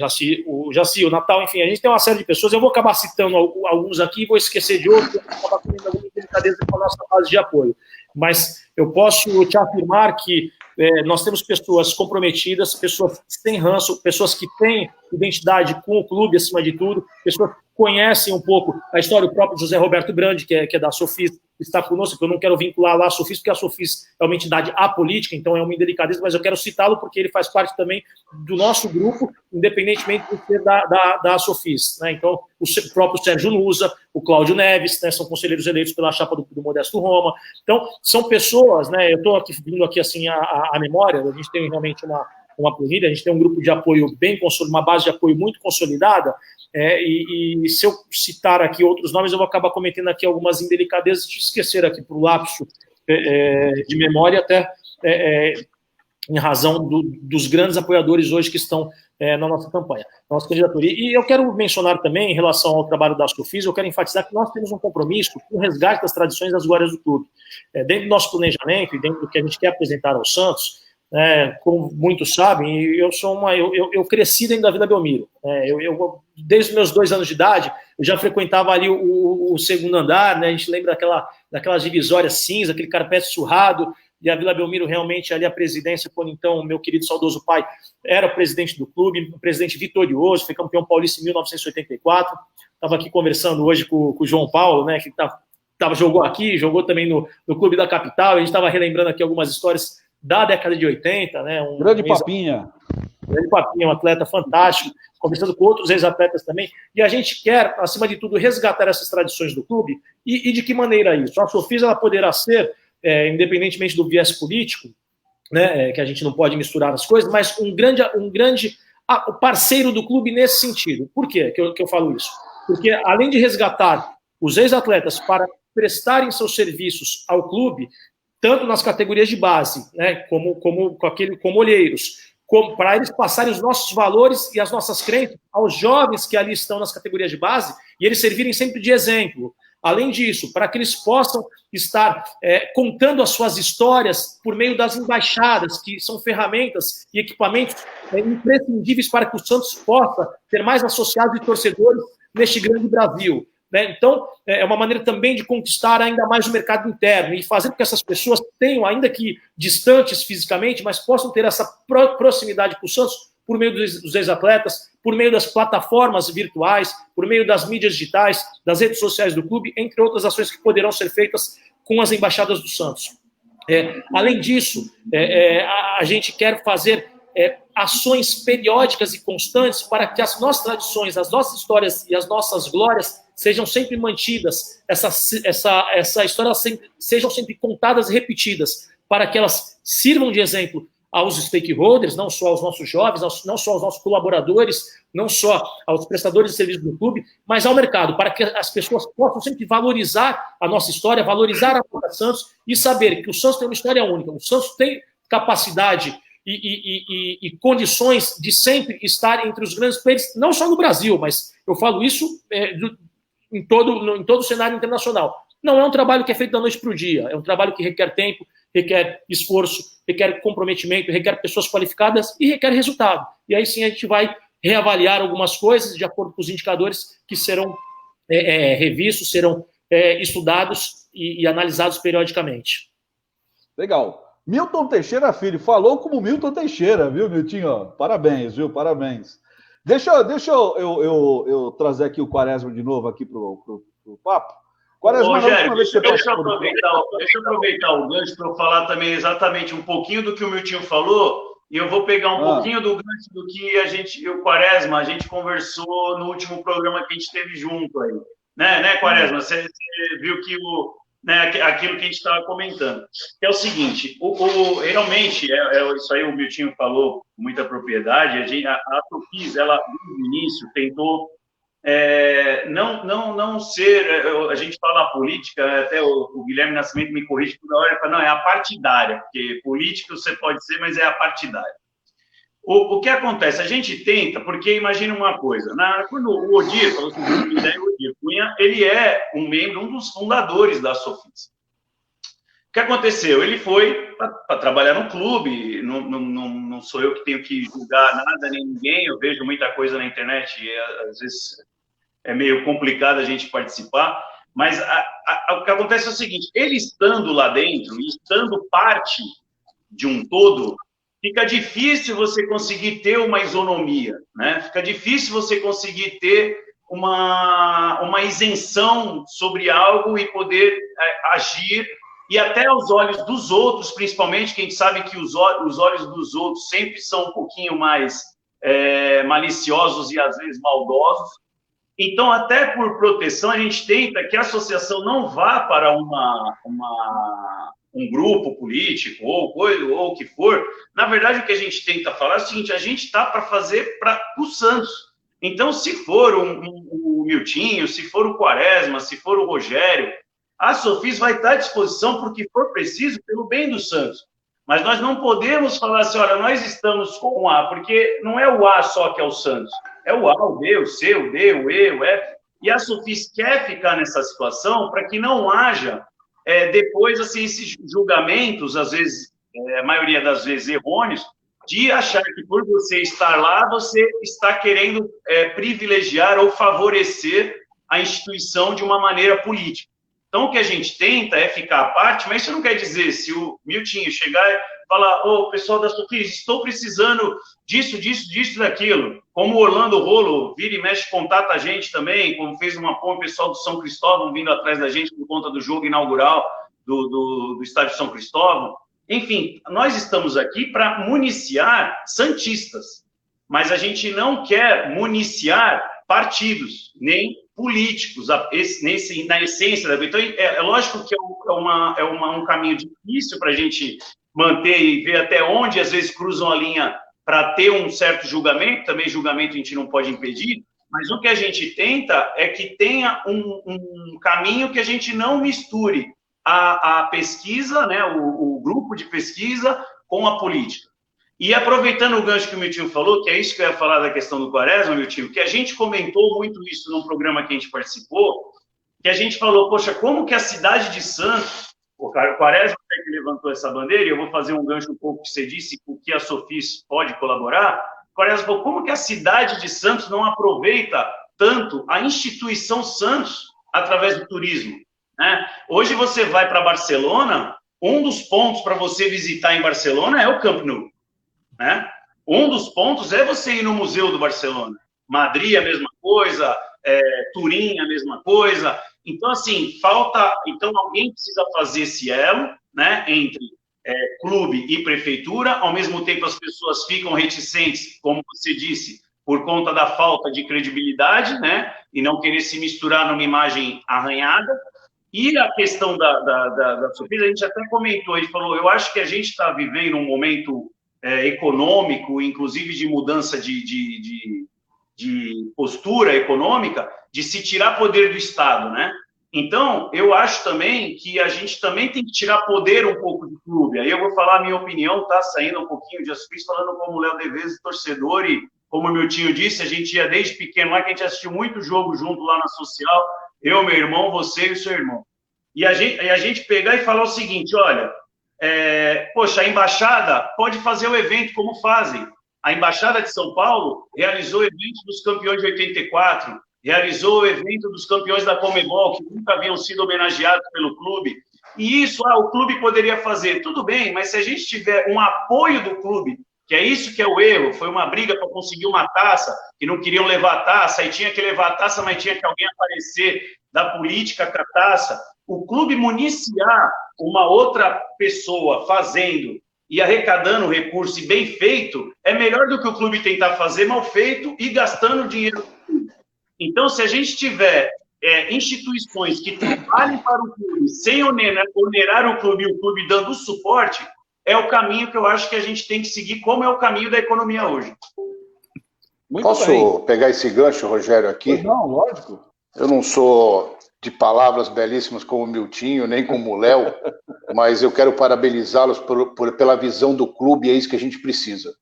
Natal, enfim, a gente tem uma série de pessoas. Eu vou acabar citando alguns aqui, vou esquecer de outros, vou acabar tendo alguma delicadeza com a nossa base de apoio. Mas eu posso te afirmar que nós temos pessoas comprometidas, pessoas sem ranço, pessoas que têm identidade com o clube, acima de tudo, pessoas que conhecem um pouco a história. O próprio José Roberto Brandi, que é da Sofis, está conosco, que eu não quero vincular lá a Sofis, porque a Sofis é uma entidade apolítica, então é uma indelicadeza, mas eu quero citá-lo porque ele faz parte também do nosso grupo, independentemente de ser da Sofis, né? Então, o próprio Sérgio Nusa, o Cláudio Neves, né, são conselheiros eleitos pela chapa do Modesto Roma. Então, são pessoas, né, eu estou vindo aqui assim a memória, a gente tem realmente uma planilha, a gente tem um grupo de apoio bem consolidado, uma base de apoio muito consolidada, e se eu citar aqui outros nomes, eu vou acabar cometendo aqui algumas indelicadezas de esquecer aqui por lapso de memória, até em razão dos grandes apoiadores hoje que estão na nossa campanha, na nossa candidatura. E eu quero mencionar também, em relação ao trabalho da Sofis, eu quero enfatizar que nós temos um compromisso com o resgate das tradições e das glórias do clube. Dentro do nosso planejamento e dentro do que a gente quer apresentar ao Santos, como muitos sabem, eu cresci dentro da Vila Belmiro. Desde os meus 2 anos de idade, eu já frequentava ali o segundo andar, né? A gente lembra daquelas divisórias cinza, aquele carpete surrado, e a Vila Belmiro realmente ali a presidência, quando então o meu querido saudoso pai era o presidente do clube, um presidente vitorioso, foi campeão paulista em 1984, estava aqui conversando hoje com o João Paulo, né, que jogou aqui, jogou também no clube da capital, a gente estava relembrando aqui algumas histórias da década de 80, né? Grande Papinha, um atleta fantástico, conversando com outros ex-atletas também, e a gente quer, acima de tudo, resgatar essas tradições do clube, e de que maneira isso? A Sofis, ela poderá ser, independentemente do viés político, né, que a gente não pode misturar as coisas, mas um grande parceiro do clube nesse sentido. Por quê que eu falo isso? Porque, além de resgatar os ex-atletas para prestarem seus serviços ao clube, tanto nas categorias de base, né, como olheiros, para eles passarem os nossos valores e as nossas crenças aos jovens que ali estão nas categorias de base e eles servirem sempre de exemplo. Além disso, para que eles possam estar contando as suas histórias por meio das embaixadas, que são ferramentas e equipamentos imprescindíveis para que o Santos possa ter mais associados e torcedores neste grande Brasil. Então, é uma maneira também de conquistar ainda mais o mercado interno e fazer com que essas pessoas tenham, ainda que distantes fisicamente, mas possam ter essa proximidade com o Santos por meio dos ex-atletas, por meio das plataformas virtuais, por meio das mídias digitais, das redes sociais do clube, entre outras ações que poderão ser feitas com as embaixadas do Santos. Além disso, a gente quer fazer ações periódicas e constantes para que as nossas tradições, as nossas histórias e as nossas glórias sejam sempre mantidas, essa história sejam sempre contadas e repetidas, para que elas sirvam de exemplo aos stakeholders, não só aos nossos jovens, não só aos nossos colaboradores, não só aos prestadores de serviço do clube, mas ao mercado, para que as pessoas possam sempre valorizar a nossa história, valorizar a marca Santos e saber que o Santos tem uma história única, o Santos tem capacidade e condições de sempre estar entre os grandes players, não só no Brasil, mas eu falo isso em todo o cenário internacional. Não é um trabalho que é feito da noite para o dia, é um trabalho que requer tempo, requer esforço, requer comprometimento, requer pessoas qualificadas e requer resultado. E aí sim a gente vai reavaliar algumas coisas de acordo com os indicadores que serão revistos, serão estudados e analisados periodicamente. Legal. Milton Teixeira Filho, falou como Milton Teixeira, viu, Miltinho? Parabéns, viu? Parabéns. Deixa eu trazer aqui o Quaresma de novo aqui pro papo. Quaresma, Rogério, deixa eu aproveitar o gancho para eu falar também exatamente um pouquinho do que o Miltinho falou, e eu vou pegar um pouquinho do gancho do que o Quaresma, a gente conversou no último programa que a gente teve junto aí. Né, Quaresma? Você viu que aquilo que a gente estava comentando. Que é o seguinte, realmente, isso aí o Miltinho falou com muita propriedade, a Sofis, ela, no início, tentou não ser, a gente fala a política, até o Guilherme Nascimento me corrige toda hora, ele fala, não, é a partidária, porque político você pode ser, mas é a partidária. O que acontece? A gente tenta, porque imagina uma coisa, quando o Odir, falou assim, o Odir Cunha, ele é um dos fundadores da Sofis. O que aconteceu? Ele foi para trabalhar no clube, não sou eu que tenho que julgar nada, nem ninguém, eu vejo muita coisa na internet e às vezes é meio complicado a gente participar, mas o que acontece é o seguinte, ele estando lá dentro, estando parte de um todo, fica difícil você conseguir ter uma isonomia, né? Fica difícil você conseguir ter uma isenção sobre algo e poder agir, e até aos olhos dos outros, principalmente, que a gente sabe que os olhos dos outros sempre são um pouquinho mais maliciosos e, às vezes, maldosos. Então, até por proteção, a gente tenta que a associação não vá para um grupo político ou o que for. Na verdade, o que a gente tenta falar é o seguinte: a gente está para fazer para o Santos. Então, se for o Miltinho, se for o Quaresma, se for o Rogério, a Sofis vai estar à disposição para o que for preciso pelo bem do Santos. Mas nós não podemos falar assim, olha, nós estamos com o A, porque não é o A só que é o Santos. É o A, o B, o C, o D, o E, o F. E a Sofis quer ficar nessa situação para que não haja, depois, assim, esses julgamentos, às vezes, a maioria das vezes errôneos, de achar que por você estar lá, você está querendo privilegiar ou favorecer a instituição de uma maneira política. Então, o que a gente tenta é ficar à parte, mas isso não quer dizer, se o Miltinho chegar e falar, ô, pessoal da Sofis, estou precisando disso, daquilo, como o Orlando Rolo vira e mexe, contata a gente também, como fez uma o pessoal do São Cristóvão vindo atrás da gente por conta do jogo inaugural do estádio São Cristóvão. Enfim, nós estamos aqui para municiar santistas, mas a gente não quer municiar partidos, nem políticos, na essência da coisa. Então, é lógico que é um caminho difícil para a gente manter e ver até onde, às vezes, cruzam a linha para ter um certo julgamento. Também julgamento a gente não pode impedir, mas o que a gente tenta é que tenha um caminho que a gente não misture a pesquisa, né, o grupo de pesquisa com a política. E aproveitando o gancho que o Miltinho falou, que é isso que eu ia falar da questão do Quaresma, Miltinho, que a gente comentou muito isso num programa que a gente participou, que a gente falou, poxa, como que a cidade de Santos, o Quaresma que levantou essa bandeira, e eu vou fazer um gancho um pouco que você disse, com que a Sofis pode colaborar, o Quaresma falou, como que a cidade de Santos não aproveita tanto a instituição Santos através do turismo, né? Hoje você vai para Barcelona, um dos pontos para você visitar em Barcelona é o Camp Nou, né? Um dos pontos é você ir no Museu do Barcelona. Madrid, a mesma coisa, Turim, a mesma coisa. Então, assim, então, alguém precisa fazer esse elo, né, entre clube e prefeitura. Ao mesmo tempo, as pessoas ficam reticentes, como você disse, por conta da falta de credibilidade, né, e não querer se misturar numa imagem arranhada. E a questão da Sofis, a gente até comentou, ele falou, eu acho que a gente está vivendo um momento econômico, inclusive de mudança de postura econômica, de se tirar poder do Estado, né? Então, eu acho também que a gente também tem que tirar poder um pouco do clube. Aí eu vou falar a minha opinião, tá? Saindo um pouquinho de Assis, falando como Léo Devez, torcedor, e como o Miltinho disse, a gente ia desde pequeno lá, que a gente assistiu muito jogo junto lá na Social, eu, meu irmão, você e o seu irmão. E a gente pegar e falar o seguinte, olha, poxa, a embaixada pode fazer o evento como fazem. A Embaixada de São Paulo realizou o evento dos campeões de 84, realizou o evento dos campeões da Conmebol, que nunca haviam sido homenageados pelo clube. E isso, o clube poderia fazer. Tudo bem, mas se a gente tiver um apoio do clube, que é isso que é o erro, foi uma briga para conseguir uma taça, que não queriam levar a taça, aí tinha que levar a taça, mas tinha que alguém aparecer da política com a taça. O clube municiar uma outra pessoa fazendo e arrecadando recurso e bem feito, é melhor do que o clube tentar fazer mal feito e gastando dinheiro. Então, se a gente tiver instituições que trabalhem para o clube sem onerar o clube e o clube dando suporte, é o caminho que eu acho que a gente tem que seguir, como é o caminho da economia hoje. Posso pegar esse gancho, Rogério, aqui? Não, lógico. Eu não sou de palavras belíssimas como o Miltinho, nem como o Léo, mas eu quero parabenizá-los pela visão do clube, e é isso que a gente precisa.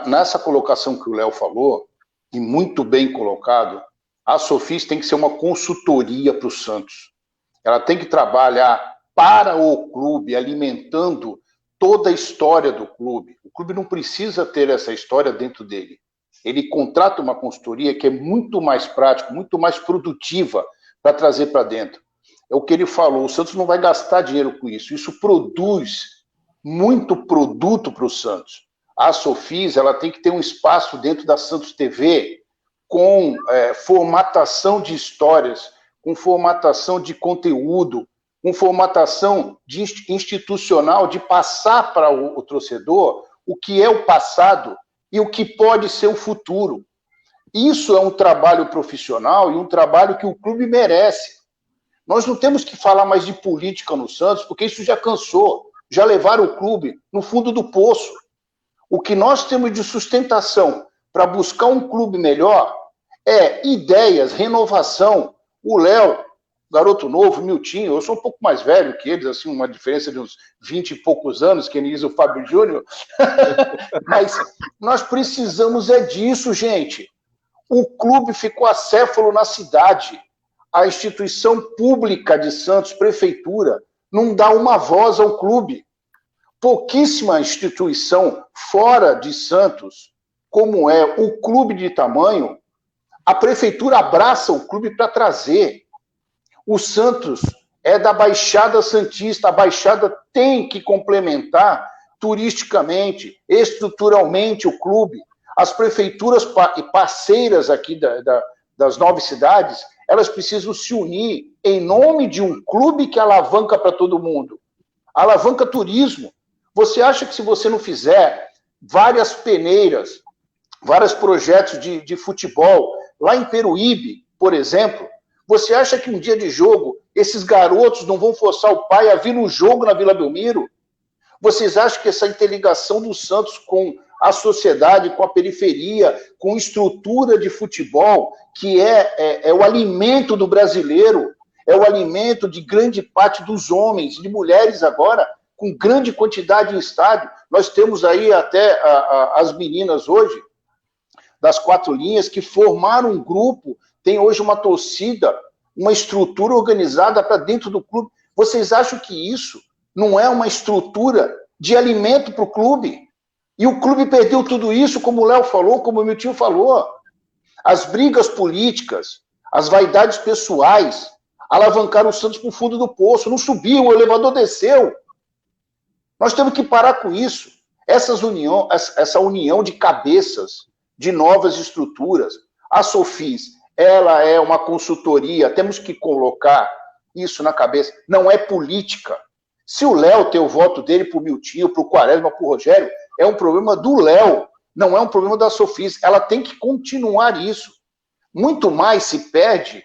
Nessa colocação que o Léo falou, e muito bem colocado, a Sofis tem que ser uma consultoria para o Santos. Ela tem que trabalhar para o clube, alimentando toda a história do clube. O clube não precisa ter essa história dentro dele. Ele contrata uma consultoria que é muito mais prática, muito mais produtiva para trazer para dentro. é o que ele falou, o Santos não vai gastar dinheiro com isso. Isso produz muito produto para o Santos. A Sofis, ela tem que ter um espaço dentro da Santos TV com formatação de histórias, com formatação de conteúdo, com formatação institucional de passar para o torcedor o que é o passado e o que pode ser o futuro. Isso é um trabalho profissional e um trabalho que o clube merece. Nós não temos que falar mais de política no Santos, porque isso já cansou, já levaram o clube no fundo do poço. O que nós temos de sustentação para buscar um clube melhor é ideias, renovação. O Léo, garoto novo, Miltinho, eu sou um pouco mais velho que eles, assim, uma diferença de uns 20 e poucos anos, que nem diz o Fábio Júnior. Mas nós precisamos disso, gente. O clube ficou acéfalo na cidade. A instituição pública de Santos, prefeitura, não dá uma voz ao clube. Pouquíssima instituição fora de Santos, como é o clube de tamanho, a prefeitura abraça o clube para trazer. O Santos é da Baixada Santista, a Baixada tem que complementar turisticamente, estruturalmente o clube. As prefeituras parceiras aqui das 9 cidades, elas precisam se unir em nome de um clube que alavanca para todo mundo. Alavanca turismo. Você acha que se você não fizer várias peneiras, vários projetos de futebol, lá em Peruíbe, por exemplo, você acha que um dia de jogo, esses garotos não vão forçar o pai a vir no jogo na Vila Belmiro? Vocês acham que essa interligação do Santos com a sociedade, com a periferia, com estrutura de futebol, que é o alimento do brasileiro, é o alimento de grande parte dos homens, de mulheres agora, com grande quantidade em estádio. Nós temos aí até as meninas hoje, das 4 linhas, que formaram um grupo, tem hoje uma torcida, uma estrutura organizada para dentro do clube. Vocês acham que isso não é uma estrutura de alimento para o clube? E o clube perdeu tudo isso, como o Léo falou, como o Miltinho falou. As brigas políticas, as vaidades pessoais, alavancaram o Santos para o fundo do poço. Não subiu, o elevador desceu. Nós temos que parar com isso. Essa união de cabeças, de novas estruturas. A Sofis, ela é uma consultoria, temos que colocar isso na cabeça. Não é política. Se o Léo tem o voto dele para o Miltinho, para o Quaresma, para o Rogério, é um problema do Léo, não é um problema da Sofis. Ela tem que continuar isso. Muito mais se perde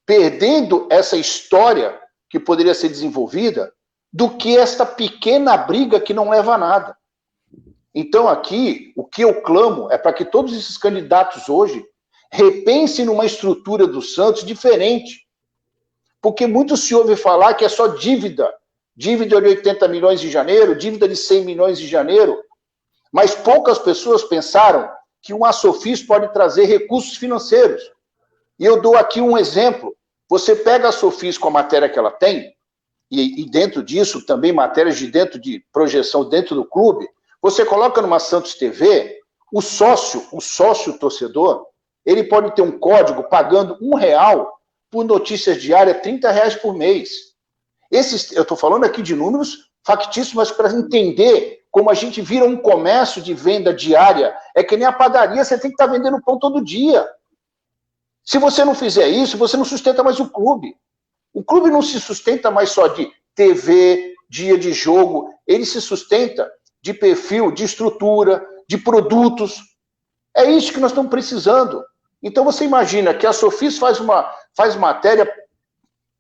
perdendo essa história que poderia ser desenvolvida do que esta pequena briga que não leva a nada. Então aqui, o que eu clamo é para que todos esses candidatos hoje repensem numa estrutura do Santos diferente. Porque muito se ouve falar que é só dívida. Dívida de 80 milhões de janeiro, dívida de 100 milhões de janeiro. Mas poucas pessoas pensaram que uma Sofis pode trazer recursos financeiros. E eu dou aqui um exemplo. Você pega a Sofis com a matéria que ela tem, e dentro disso também matérias de projeção dentro do clube, você coloca numa Santos TV, o sócio torcedor, ele pode ter um código pagando R$1 por notícias diárias, R$30 por mês. Eu estou falando aqui de números factícios, mas para entender como a gente vira um comércio de venda diária, é que nem a padaria, você tem que estar vendendo pão todo dia. Se você não fizer isso, você não sustenta mais o clube. O clube não se sustenta mais só de TV, dia de jogo, ele se sustenta de perfil, de estrutura, de produtos. É isso que nós estamos precisando. Então você imagina que a Sofis faz matéria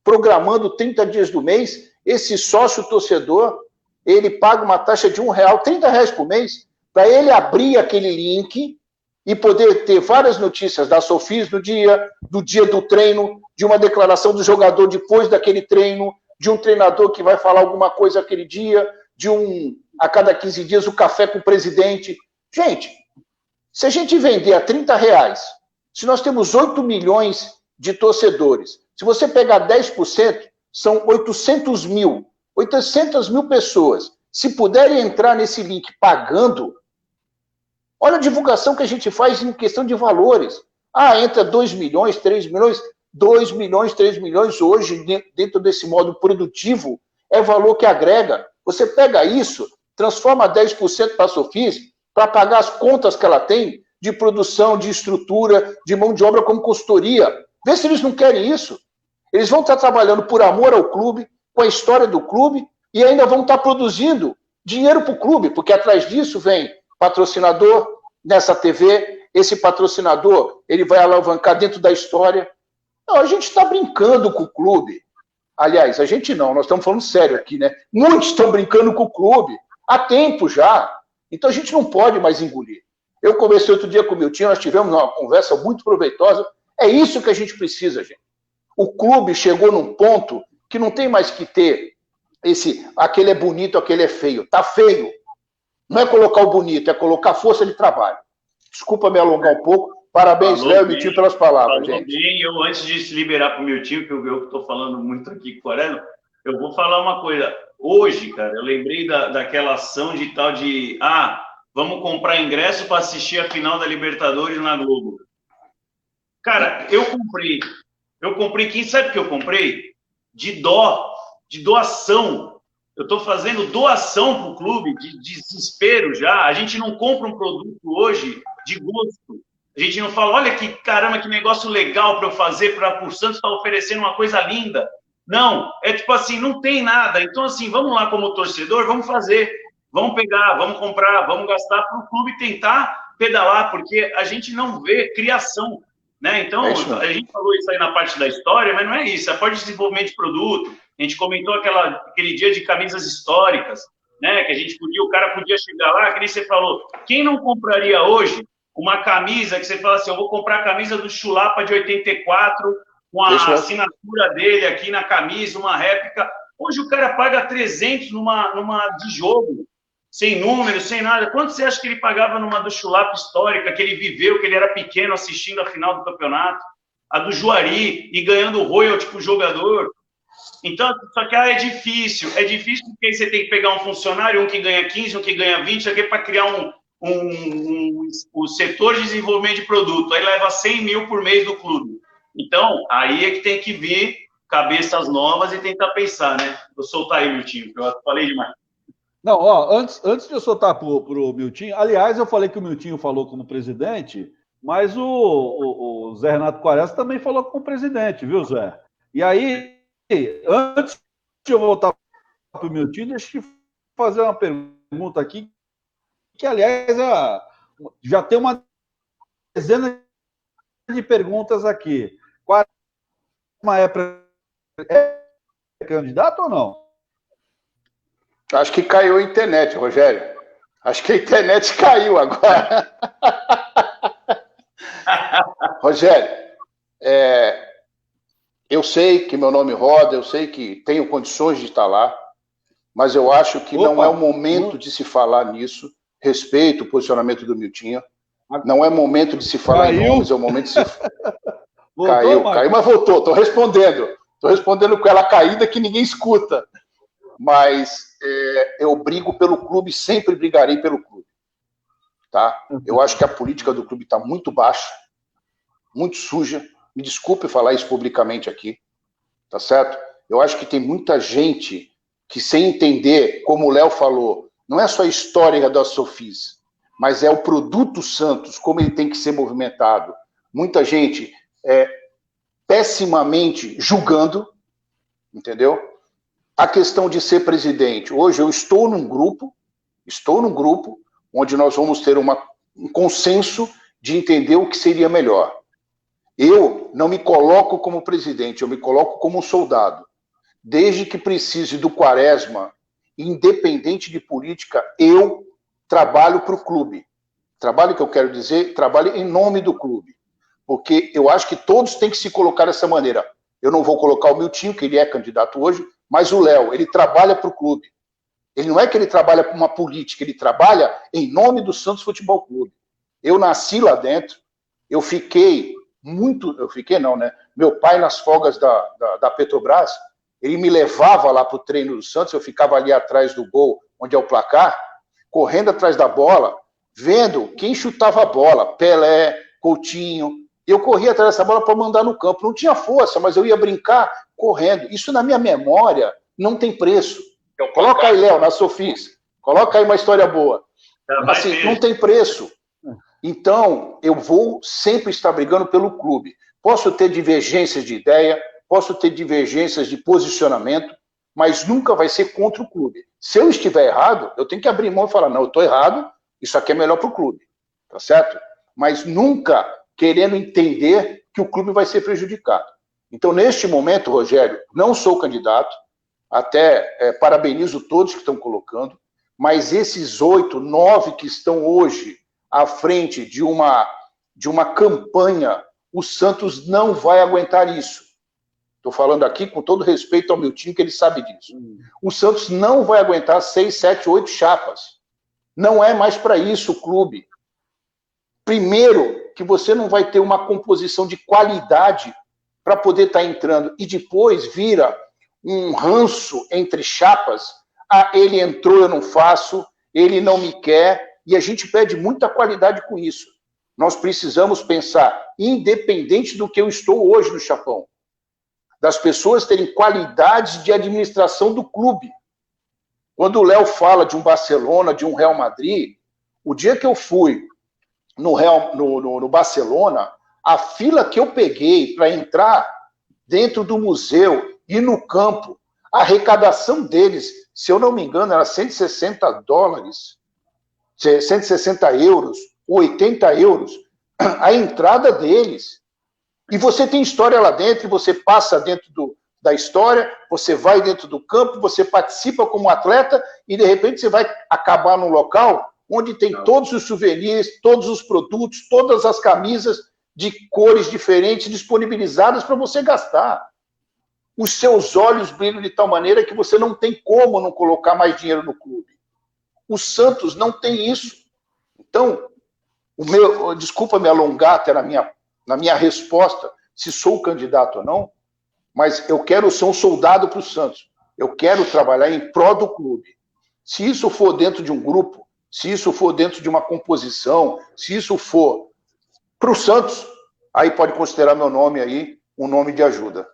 programando 30 dias do mês, esse sócio torcedor, ele paga uma taxa de R$1, R$30 por mês, para ele abrir aquele link e poder ter várias notícias da Sofis do dia do treino, de uma declaração do jogador depois daquele treino, de um treinador que vai falar alguma coisa aquele dia, a cada 15 dias, o café com o presidente. Gente, se a gente vender a R$30, se nós temos 8 milhões de torcedores, se você pegar 10%, são 800 mil pessoas. Se puderem entrar nesse link pagando, olha a divulgação que a gente faz em questão de valores. Entra 2 milhões, 3 milhões, 2 milhões, 3 milhões hoje, dentro desse modo produtivo, é valor que agrega. Você pega isso, transforma 10% para a Sofis, para pagar as contas que ela tem de produção, de estrutura, de mão de obra como consultoria. Vê se eles não querem isso. Eles vão estar trabalhando por amor ao clube, com a história do clube, e ainda vão estar produzindo dinheiro para o clube, porque atrás disso vem patrocinador nessa TV, esse patrocinador ele vai alavancar dentro da história. Não, a gente está brincando com o clube. Aliás, a gente não, nós estamos falando sério aqui, né? Muitos estão brincando com o clube, há tempo já. Então a gente não pode mais engolir. Eu conversei outro dia com o Miltinho, nós tivemos uma conversa muito proveitosa. É isso que a gente precisa, gente. O clube chegou num ponto que não tem mais que ter aquele é bonito, aquele é feio. Tá feio. Não é colocar o bonito, é colocar força de trabalho. Desculpa me alongar um pouco. Parabéns, Léo e Miltinho, pelas palavras, gente. Bem, eu, antes de se liberar para o Miltinho, que eu estou falando muito aqui com o Coreno, eu vou falar uma coisa. Hoje, cara, eu lembrei daquela ação de tal de... vamos comprar ingresso para assistir a final da Libertadores na Globo. Cara, eu comprei, quem sabe o que eu comprei? De doação. Eu estou fazendo doação para o clube, de desespero já. A gente não compra um produto hoje de gosto. A gente não fala, olha que caramba, que negócio legal para eu fazer, para o Santos estar oferecendo uma coisa linda. Não, é tipo assim, não tem nada. Então, assim, vamos lá como torcedor, vamos fazer. Vamos pegar, vamos comprar, vamos gastar para o clube tentar pedalar, porque a gente não vê criação, né? Então, a gente falou isso aí na parte da história, mas não é isso. É a parte de desenvolvimento de produto. A gente comentou aquele dia de camisas históricas, né? Que a gente o cara podia chegar lá, que nem você falou, quem não compraria hoje uma camisa que você fala assim, eu vou comprar a camisa do Chulapa de 84, com a assinatura dele aqui na camisa, uma réplica. Hoje o cara paga 300 numa de jogo, sem número, sem nada. Quanto você acha que ele pagava numa do Chulapa histórica, que ele viveu, que ele era pequeno assistindo a final do campeonato? A do Juari, e ganhando royalty pro jogador. Então, só que é difícil porque aí você tem que pegar um funcionário, um que ganha 15, um que ganha 20, aqui para criar o setor de desenvolvimento de produto, aí leva 100 mil por mês do clube. Então, aí é que tem que vir cabeças novas e tentar pensar, né? Vou soltar aí, Miltinho, que eu falei demais. Não, ó, antes de eu soltar pro Miltinho, aliás, eu falei que o Miltinho falou como presidente, mas o Zé Renato Quaresma também falou como presidente, viu, Zé? E aí, antes de eu voltar pro Miltinho, deixa eu te fazer uma pergunta aqui, que, aliás, já tem uma dezena de perguntas aqui. Quaresma é candidato ou não? Acho que caiu a internet, Rogério. Acho que a internet caiu agora. Rogério, eu sei que meu nome roda, eu sei que tenho condições de estar lá, mas eu acho que não é o momento de se falar nisso. Respeito o posicionamento do Miltinho. Não é momento de se falar em nomes, é o momento de se... Caiu, mas voltou. Estou respondendo com ela caída que ninguém escuta. Mas eu brigo pelo clube, sempre brigarei pelo clube. Tá? Eu acho que a política do clube está muito baixa, muito suja. Me desculpe falar isso publicamente aqui. Tá certo? Eu acho que tem muita gente que, sem entender, como o Léo falou, não é só a história da Sofis, mas é o produto Santos, como ele tem que ser movimentado. Muita gente pessimamente julgando, entendeu? A questão de ser presidente. Hoje eu estou num grupo onde nós vamos ter um consenso de entender o que seria melhor. Eu não me coloco como presidente, eu me coloco como um soldado. Desde que precise do Quaresma, independente de política, eu trabalho para o clube. Trabalho, que eu quero dizer, trabalho em nome do clube. Porque eu acho que todos têm que se colocar dessa maneira. Eu não vou colocar o Miltinho, que ele é candidato hoje, mas o Léo, ele trabalha para o clube. Ele não é que ele trabalha para uma política, ele trabalha em nome do Santos Futebol Clube. Eu nasci lá dentro, eu fiquei não, né? Meu pai, nas folgas da Petrobras, ele me levava lá para o treino do Santos, eu ficava ali atrás do gol, onde é o placar, correndo atrás da bola, vendo quem chutava a bola, Pelé, Coutinho, Eu corria atrás dessa bola para mandar no campo. Não tinha força, mas eu ia brincar correndo. Isso na minha memória não tem preço. Coloca aí, Léo, na Sofis. Coloca aí uma história boa. Assim, não tem preço. Então, eu vou sempre estar brigando pelo clube. Posso ter divergências de ideia, posso ter divergências de posicionamento, mas nunca vai ser contra o clube. Se eu estiver errado, eu tenho que abrir mão e falar, não, eu estou errado, isso aqui é melhor para o clube. Tá certo? Mas nunca querendo entender que o clube vai ser prejudicado. Então, neste momento, Rogério, não sou candidato, até parabenizo todos que estão colocando, mas esses 8, 9 que estão hoje à frente de uma campanha, o Santos não vai aguentar isso. Estou falando aqui com todo respeito ao meu time, que ele sabe disso. O Santos não vai aguentar 6, 7, 8 chapas. Não é mais para isso o clube. Primeiro, que você não vai ter uma composição de qualidade para poder estar entrando. E depois vira um ranço entre chapas. Ah, ele entrou, eu não faço. Ele não me quer. E a gente perde muita qualidade com isso. Nós precisamos pensar, independente do que eu estou hoje no Chapão, das pessoas terem qualidades de administração do clube. Quando o Léo fala de um Barcelona, de um Real Madrid, o dia que eu fui no Barcelona, a fila que eu peguei para entrar dentro do museu e no campo, a arrecadação deles, se eu não me engano, era $160, 160 euros, 80 euros, a entrada deles. E você tem história lá dentro, e você passa dentro da história, você vai dentro do campo, você participa como atleta, e de repente você vai acabar num local onde tem todos os souvenirs, todos os produtos, todas as camisas de cores diferentes disponibilizadas para você gastar. Os seus olhos brilham de tal maneira que você não tem como não colocar mais dinheiro no clube. O Santos não tem isso. Então, desculpa me alongar até na minha resposta, se sou candidato ou não, mas eu quero ser um soldado para o Santos. Eu quero trabalhar em prol do clube. Se isso for dentro de um grupo, se isso for dentro de uma composição, se isso for para o Santos, aí pode considerar meu nome aí um nome de ajuda.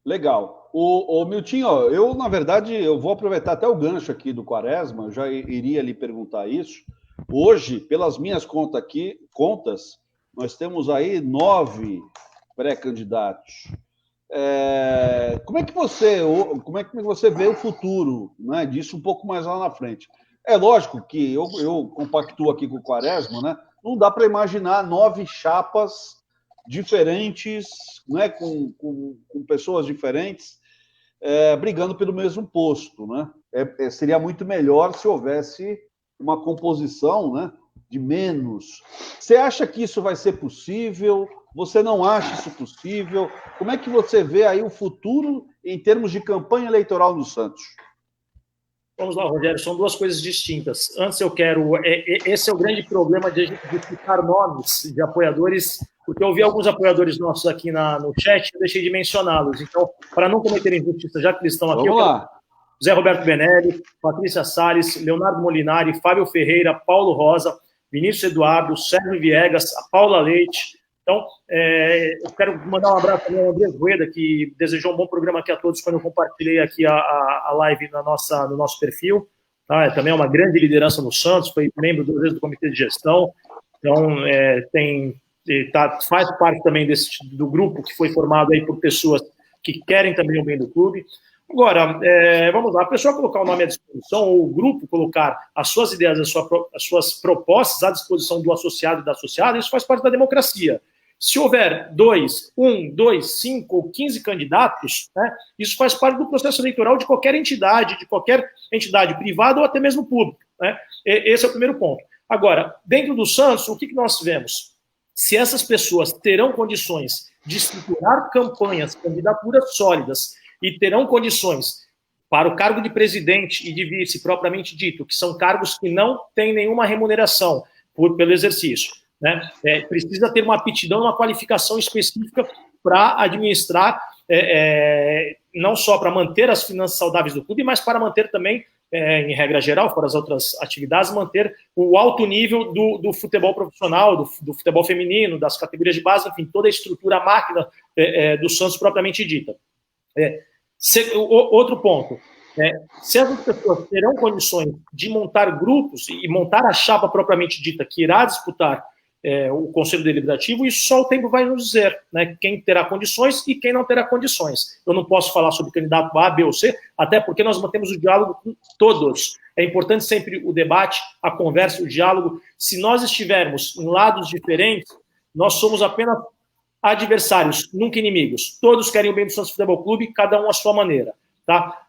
Legal. O Miltinho, eu, na verdade, eu vou aproveitar até o gancho aqui do Quaresma, eu já iria lhe perguntar isso. Hoje, pelas minhas contas, nós temos aí 9 pré-candidatos. Como é que você vê o futuro, né, disso um pouco mais lá na frente? É lógico que eu compactuo aqui com o Quaresma, né? Não dá para imaginar 9 chapas diferentes, né, com pessoas diferentes, brigando pelo mesmo posto, né? Seria muito melhor se houvesse uma composição, né, de menos. Você acha que isso vai ser possível? Você não acha isso possível? Como é que você vê aí o futuro em termos de campanha eleitoral no Santos? Vamos lá, Rogério, são duas coisas distintas. Antes eu quero... Esse é o grande problema de a gente citar nomes de apoiadores, porque eu vi alguns apoiadores nossos aqui no chat, eu deixei de mencioná-los. Então, para não cometer injustiça, já que eles estão aqui... Vamos lá. Zé Roberto Benelli, Patrícia Salles, Leonardo Molinari, Fábio Ferreira, Paulo Rosa, Vinícius Eduardo, Sérgio Viegas, a Paula Leite. Então, eu quero mandar um abraço também ao André Rueda, que desejou um bom programa aqui a todos quando eu compartilhei aqui a live no nosso perfil. Tá? Também é uma grande liderança no Santos, foi membro 2 vezes do Comitê de Gestão. Então, faz parte também do grupo que foi formado aí por pessoas que querem também o bem do clube. Agora, vamos lá, a pessoa colocar o nome à disposição, ou o grupo colocar as suas ideias, as suas propostas à disposição do associado e da associada, isso faz parte da democracia. Se houver 1, 2, 5 ou 15 candidatos, né, isso faz parte do processo eleitoral de qualquer entidade privada ou até mesmo pública. Né? Esse é o primeiro ponto. Agora, dentro do Santos, o que nós vemos? Se essas pessoas terão condições de estruturar campanhas, candidaturas sólidas, e terão condições para o cargo de presidente e de vice, propriamente dito, que são cargos que não têm nenhuma remuneração pelo exercício. Né? Precisa ter uma aptidão, uma qualificação específica para administrar, não só para manter as finanças saudáveis do clube, mas para manter também em regra geral, fora as outras atividades, manter o alto nível do futebol profissional, do futebol feminino, das categorias de base, enfim, toda a estrutura, a máquina do Santos propriamente dita. Outro ponto, se as pessoas terão condições de montar grupos e montar a chapa propriamente dita que irá disputar o Conselho Deliberativo, isso só o tempo vai nos dizer, né, quem terá condições e quem não terá condições. Eu não posso falar sobre candidato A, B ou C, até porque nós mantemos o diálogo com todos. É importante sempre o debate, a conversa, o diálogo. Se nós estivermos em lados diferentes, nós somos apenas adversários, nunca inimigos. Todos querem o bem do Santos Futebol Clube, cada um à sua maneira. Tá?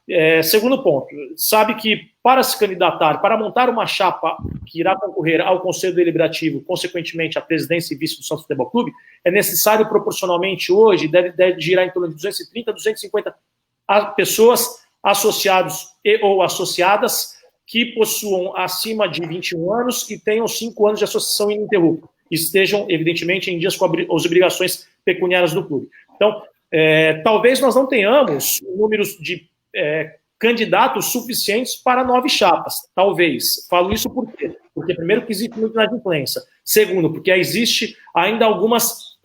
Segundo ponto, sabe que para se candidatar, para montar uma chapa que irá concorrer ao Conselho Deliberativo, consequentemente à presidência e vice do Santos Futebol Clube, é necessário proporcionalmente hoje, deve girar em torno de 230, 250 pessoas associados e ou associadas que possuam acima de 21 anos e tenham 5 anos de associação ininterrupta, e estejam, evidentemente, em dias com as obrigações pecuniárias do clube. Então, talvez nós não tenhamos números de candidatos suficientes para 9 chapas. Talvez. Falo isso por quê? Porque, primeiro, que existe muito inadimplência. Segundo, porque existe ainda algumas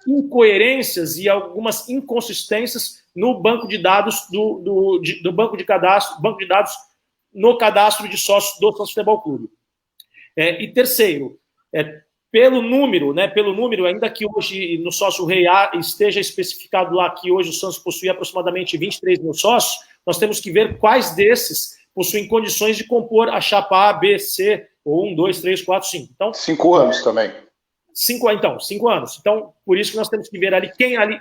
incoerências e algumas inconsistências no banco de dados do banco de dados no cadastro de sócios do Santos Futebol Clube. E terceiro, pelo número, ainda que hoje no sócio Rei A esteja especificado lá que hoje o Santos possui aproximadamente 23 mil sócios, nós temos que ver quais desses possuem condições de compor a chapa A, B, C, ou 1, 2, 3, 4, 5. Então, 5 anos também. 5 anos. Então, por isso que nós temos que ver ali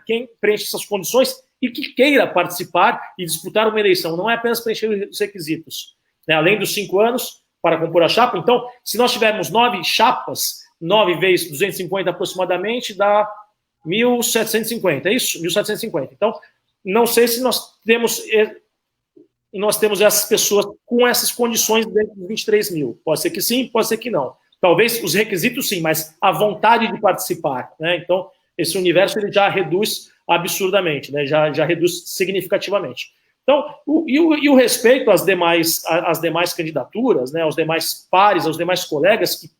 quem preenche essas condições e que queira participar e disputar uma eleição. Não é apenas preencher os requisitos. Além dos 5 anos para compor a chapa. Então, se nós tivermos 9 chapas, 9 vezes 250 aproximadamente, dá 1.750, é isso? 1.750. Então, não sei se nós temos essas pessoas com essas condições dentro dos 23 mil. Pode ser que sim, pode ser que não. Talvez os requisitos sim, mas a vontade de participar. Né? Então, esse universo ele já reduz absurdamente, né? já reduz significativamente. Então, o respeito às demais candidaturas, né? Aos demais pares, aos demais colegas que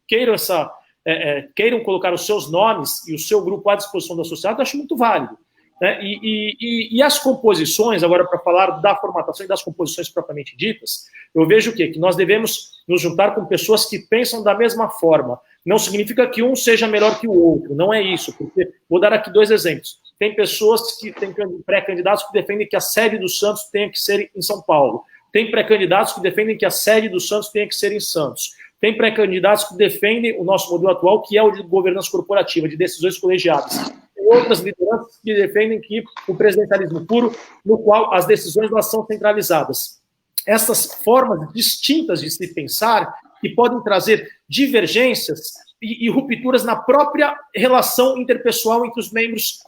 queiram colocar os seus nomes e o seu grupo à disposição do associado, eu acho muito válido. Né? E as composições, agora para falar da formatação e das composições propriamente ditas, eu vejo o quê? Que nós devemos nos juntar com pessoas que pensam da mesma forma. Não significa que um seja melhor que o outro, não é isso, porque vou dar aqui 2 exemplos. Tem pessoas que têm pré-candidatos que defendem que a sede do Santos tenha que ser em São Paulo. Tem pré-candidatos que defendem que a sede do Santos tenha que ser em Santos. Tem pré-candidatos que defendem o nosso modelo atual, que é o de governança corporativa, de decisões colegiadas. Tem outras lideranças que defendem que o presidencialismo puro, no qual as decisões elas são centralizadas. Essas formas distintas de se pensar, que podem trazer divergências e rupturas na própria relação interpessoal entre os membros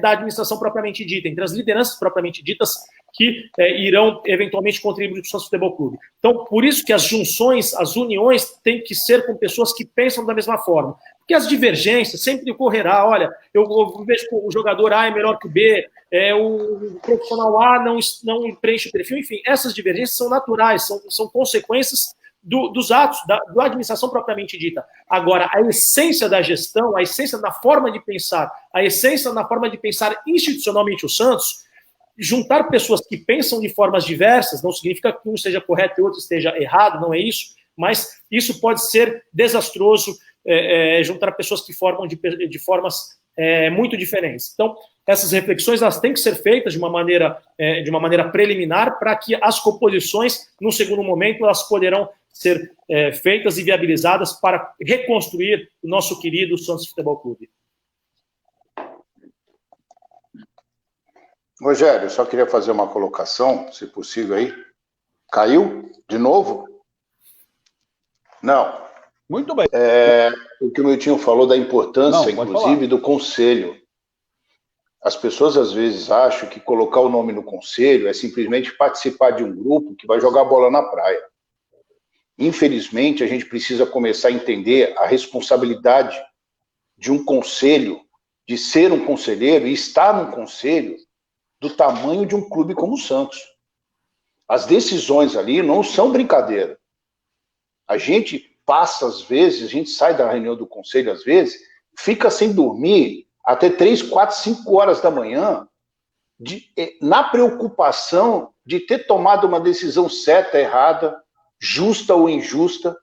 da administração propriamente dita, entre as lideranças propriamente ditas que irão eventualmente contribuir para o Santos Futebol Clube. Então, por isso que as junções, as uniões têm que ser com pessoas que pensam da mesma forma. Porque as divergências sempre ocorrerá. Olha, eu vejo que o jogador A é melhor que o B, o profissional A não preenche o perfil. Enfim, essas divergências são naturais, são consequências dos atos, da administração propriamente dita. Agora, a essência da gestão, a essência da forma de pensar, a essência da forma de pensar institucionalmente o Santos, juntar pessoas que pensam de formas diversas, não significa que um esteja correto e o outro esteja errado, não é isso, mas isso pode ser desastroso, juntar pessoas que formam de formas muito diferentes. Então, essas reflexões elas têm que ser feitas de uma maneira preliminar para que as composições, num segundo momento, elas poderão ser feitas e viabilizadas para reconstruir o nosso querido Santos Futebol Clube. Rogério, eu só queria fazer uma colocação, se possível aí. Caiu? De novo? Não. Muito bem. O que o Miltinho falou da importância, inclusive, do conselho. As pessoas, às vezes, acham que colocar o nome no conselho é simplesmente participar de um grupo que vai jogar bola na praia. Infelizmente, a gente precisa começar a entender a responsabilidade de um conselho, de ser um conselheiro e estar num conselho do tamanho de um clube como o Santos. As decisões ali não são brincadeira. A gente passa, às vezes, a gente sai da reunião do conselho, às vezes, fica sem dormir até 3, 4, 5 horas da manhã, na preocupação de ter tomado uma decisão certa, errada, justa ou injusta.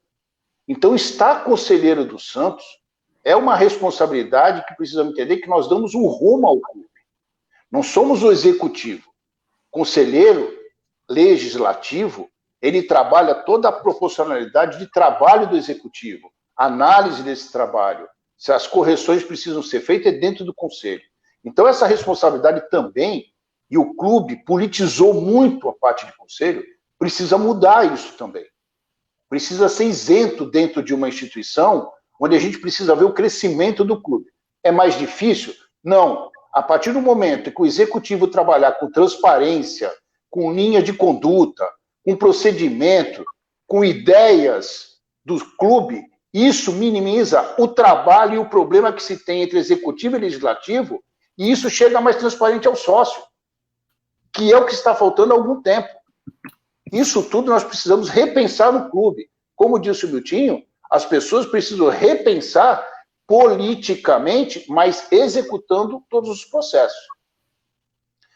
Então, estar conselheiro do Santos é uma responsabilidade que precisamos entender que nós damos um rumo ao clube. Não somos o executivo. Conselheiro legislativo, ele trabalha toda a proporcionalidade de trabalho do executivo, análise desse trabalho, se as correções precisam ser feitas é dentro do conselho. Então, essa responsabilidade também, e o clube politizou muito a parte de conselho, precisa mudar isso também. Precisa ser isento dentro de uma instituição onde a gente precisa ver o crescimento do clube. É mais difícil? Não. A partir do momento que o executivo trabalhar com transparência, com linha de conduta, com procedimento, com ideias do clube, isso minimiza o trabalho e o problema que se tem entre executivo e legislativo, e isso chega mais transparente ao sócio, que é o que está faltando há algum tempo. Isso tudo nós precisamos repensar no clube. Como disse o Miltinho, as pessoas precisam repensar politicamente, mas executando todos os processos.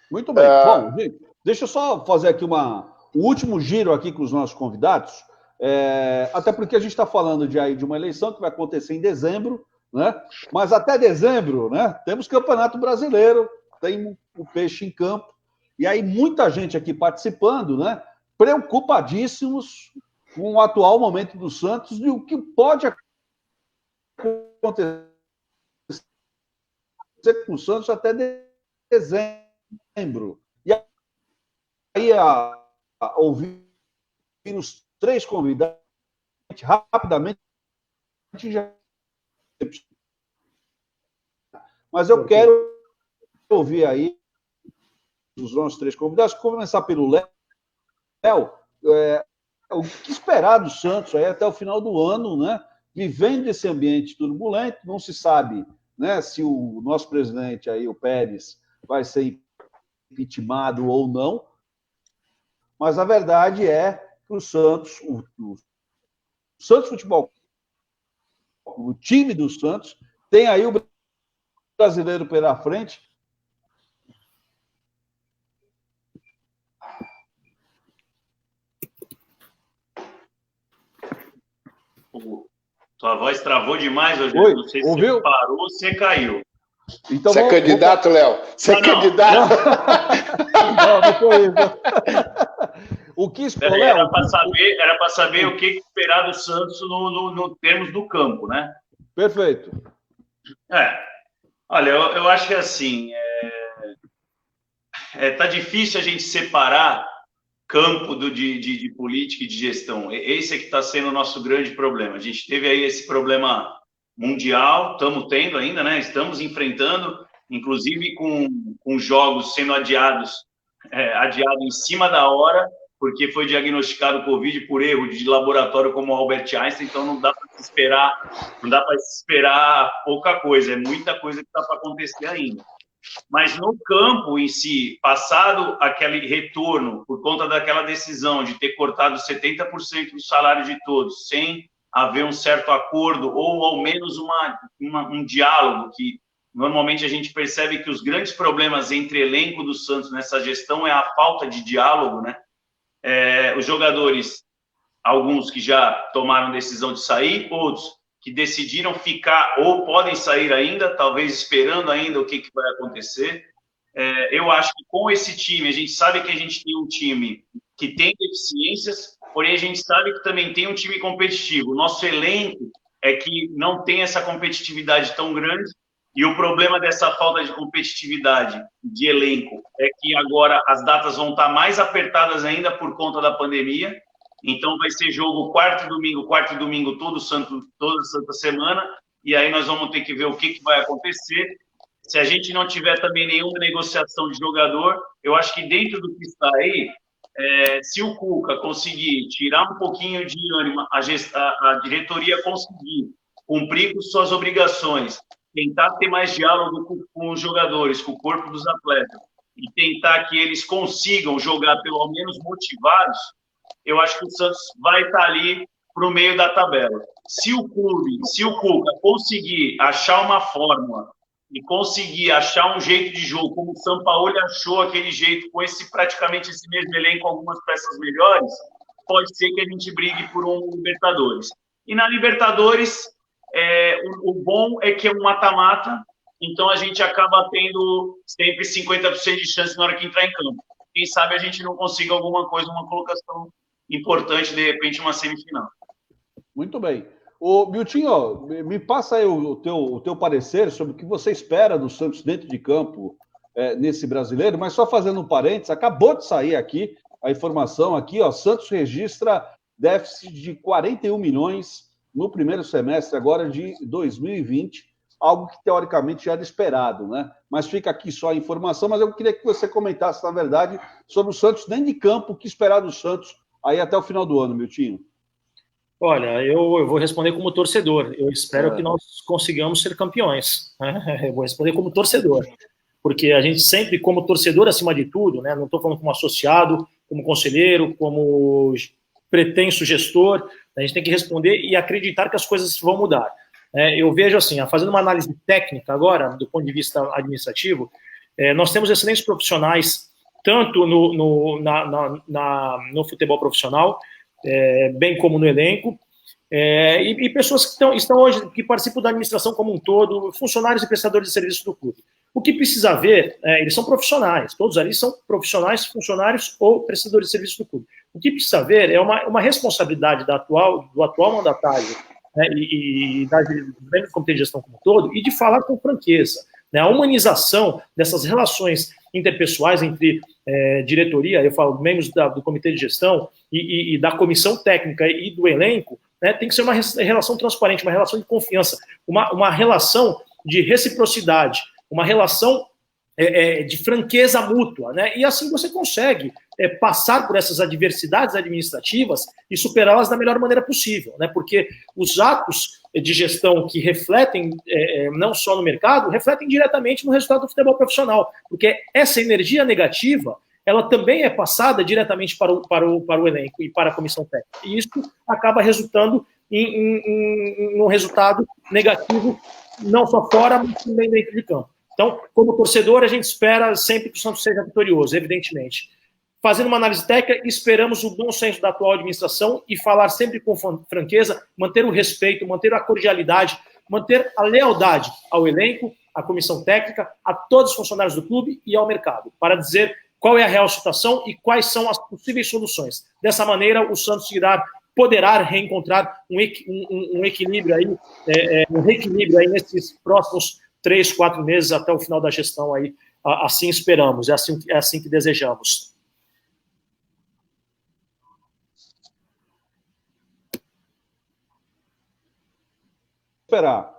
Muito bem. Bom, gente, deixa eu só fazer aqui o último giro aqui com os nossos convidados, até porque a gente está falando de uma eleição que vai acontecer em dezembro, né? Mas até dezembro, né, temos Campeonato Brasileiro, tem o Peixe em campo, e aí muita gente aqui participando, né, preocupadíssimos com o atual momento do Santos e o que pode acontecer com o Santos até dezembro. E aí, ouvir os 3 convidados rapidamente, já... mas eu quero ouvir aí os nossos 3 convidados. Vou começar pelo Léo. Léo, o que esperar do Santos aí até o final do ano, né? Vivendo esse ambiente turbulento, não se sabe, né, se o nosso presidente aí, o Pérez, vai ser impeachmentado ou não, mas a verdade é que o Santos, o Santos Futebol, o time do Santos, tem aí o brasileiro pela frente. Tua voz travou demais, Rogério. Não sei se você parou ou você caiu. Então, você é candidato, Léo? Você é candidato? Não foi isso. O que esperar? Era para saber o que esperar do Santos no termos do campo, né? Perfeito. Olha, eu acho que assim, tá difícil a gente separar campo de política e de gestão. Esse é que está sendo o nosso grande problema. A gente teve aí esse problema mundial, estamos tendo ainda, né? Estamos enfrentando, inclusive com jogos sendo adiado em cima da hora, porque foi diagnosticado Covid por erro de laboratório como o Albert Einstein, então não dá para se esperar pouca coisa, é muita coisa que está para acontecer ainda. Mas no campo em si, passado aquele retorno, por conta daquela decisão de ter cortado 70% do salário de todos, sem haver um certo acordo, ou ao menos um diálogo, que normalmente a gente percebe que os grandes problemas entre elenco do Santos nessa gestão é a falta de diálogo, né? Os jogadores, alguns que já tomaram decisão de sair, outros que decidiram ficar ou podem sair ainda, talvez esperando ainda o que vai acontecer. Eu acho que com esse time, a gente sabe que a gente tem um time que tem deficiências, porém a gente sabe que também tem um time competitivo. O nosso elenco é que não tem essa competitividade tão grande, e o problema dessa falta de competitividade de elenco é que agora as datas vão estar mais apertadas ainda por conta da pandemia. Então, vai ser jogo quarta e domingo, toda santa semana, e aí nós vamos ter que ver o que vai acontecer. Se a gente não tiver também nenhuma negociação de jogador, eu acho que dentro do que está aí, se o Cuca conseguir tirar um pouquinho de ânimo, a diretoria conseguir cumprir com suas obrigações, tentar ter mais diálogo com os jogadores, com o corpo dos atletas, e tentar que eles consigam jogar pelo menos motivados, eu acho que o Santos vai estar ali para o meio da tabela. Se o Cuca conseguir achar uma fórmula e conseguir achar um jeito de jogo, como o Sampaoli achou aquele jeito, com praticamente esse mesmo elenco, algumas peças melhores, pode ser que a gente brigue por um Libertadores. E na Libertadores, o bom é que é um mata-mata, então a gente acaba tendo sempre 50% de chance na hora que entrar em campo. Quem sabe a gente não consiga alguma coisa, uma colocação importante, de repente, uma semifinal. Muito bem. Ô, Miltinho, me passa aí o teu parecer sobre o que você espera do Santos dentro de campo nesse brasileiro, mas só fazendo um parênteses, acabou de sair aqui a informação aqui, ó, Santos registra déficit de 41 milhões no primeiro semestre agora de 2020, algo que teoricamente já era esperado, né? Mas fica aqui só a informação, mas eu queria que você comentasse, na verdade, sobre o Santos dentro de campo, o que esperar do Santos aí até o final do ano, Miltinho. Olha, eu vou responder como torcedor. Eu espero que nós consigamos ser campeões. Né? Eu vou responder como torcedor. Porque a gente sempre, como torcedor acima de tudo, né? Não estou falando como associado, como conselheiro, como pretenso gestor, a gente tem que responder e acreditar que as coisas vão mudar. Eu vejo assim, fazendo uma análise técnica agora, do ponto de vista administrativo, nós temos excelentes profissionais, tanto no futebol profissional, bem como no elenco, e pessoas que estão hoje, que participam da administração como um todo, funcionários e prestadores de serviço do clube. O que precisa ver, eles são profissionais, todos ali são profissionais, funcionários ou prestadores de serviço do clube. O que precisa ver é uma responsabilidade do atual mandatário, né, e do comitê de gestão como um todo, e de falar com franqueza. Né, a humanização dessas relações interpessoais entre diretoria, eu falo, membros do comitê de gestão e da comissão técnica e do elenco, né, tem que ser uma relação transparente, uma relação de confiança, uma relação de reciprocidade, uma relação de franqueza mútua, né? E assim você consegue passar por essas adversidades administrativas e superá-las da melhor maneira possível, né? Porque os atos de gestão que refletem não só no mercado, refletem diretamente no resultado do futebol profissional, porque essa energia negativa, ela também é passada diretamente para o elenco e para a comissão técnica, e isso acaba resultando em um resultado negativo, não só fora, mas também dentro de campo. Então, como torcedor, a gente espera sempre que o Santos seja vitorioso, evidentemente. Fazendo uma análise técnica, esperamos o bom senso da atual administração e falar sempre com franqueza, manter o respeito, manter a cordialidade, manter a lealdade ao elenco, à comissão técnica, a todos os funcionários do clube e ao mercado, para dizer qual é a real situação e quais são as possíveis soluções. Dessa maneira, o Santos poderá reencontrar um equilíbrio aí, um reequilíbrio aí nesses próximos 3, 4 meses até o final da gestão aí, assim esperamos, é assim que desejamos. Esperar.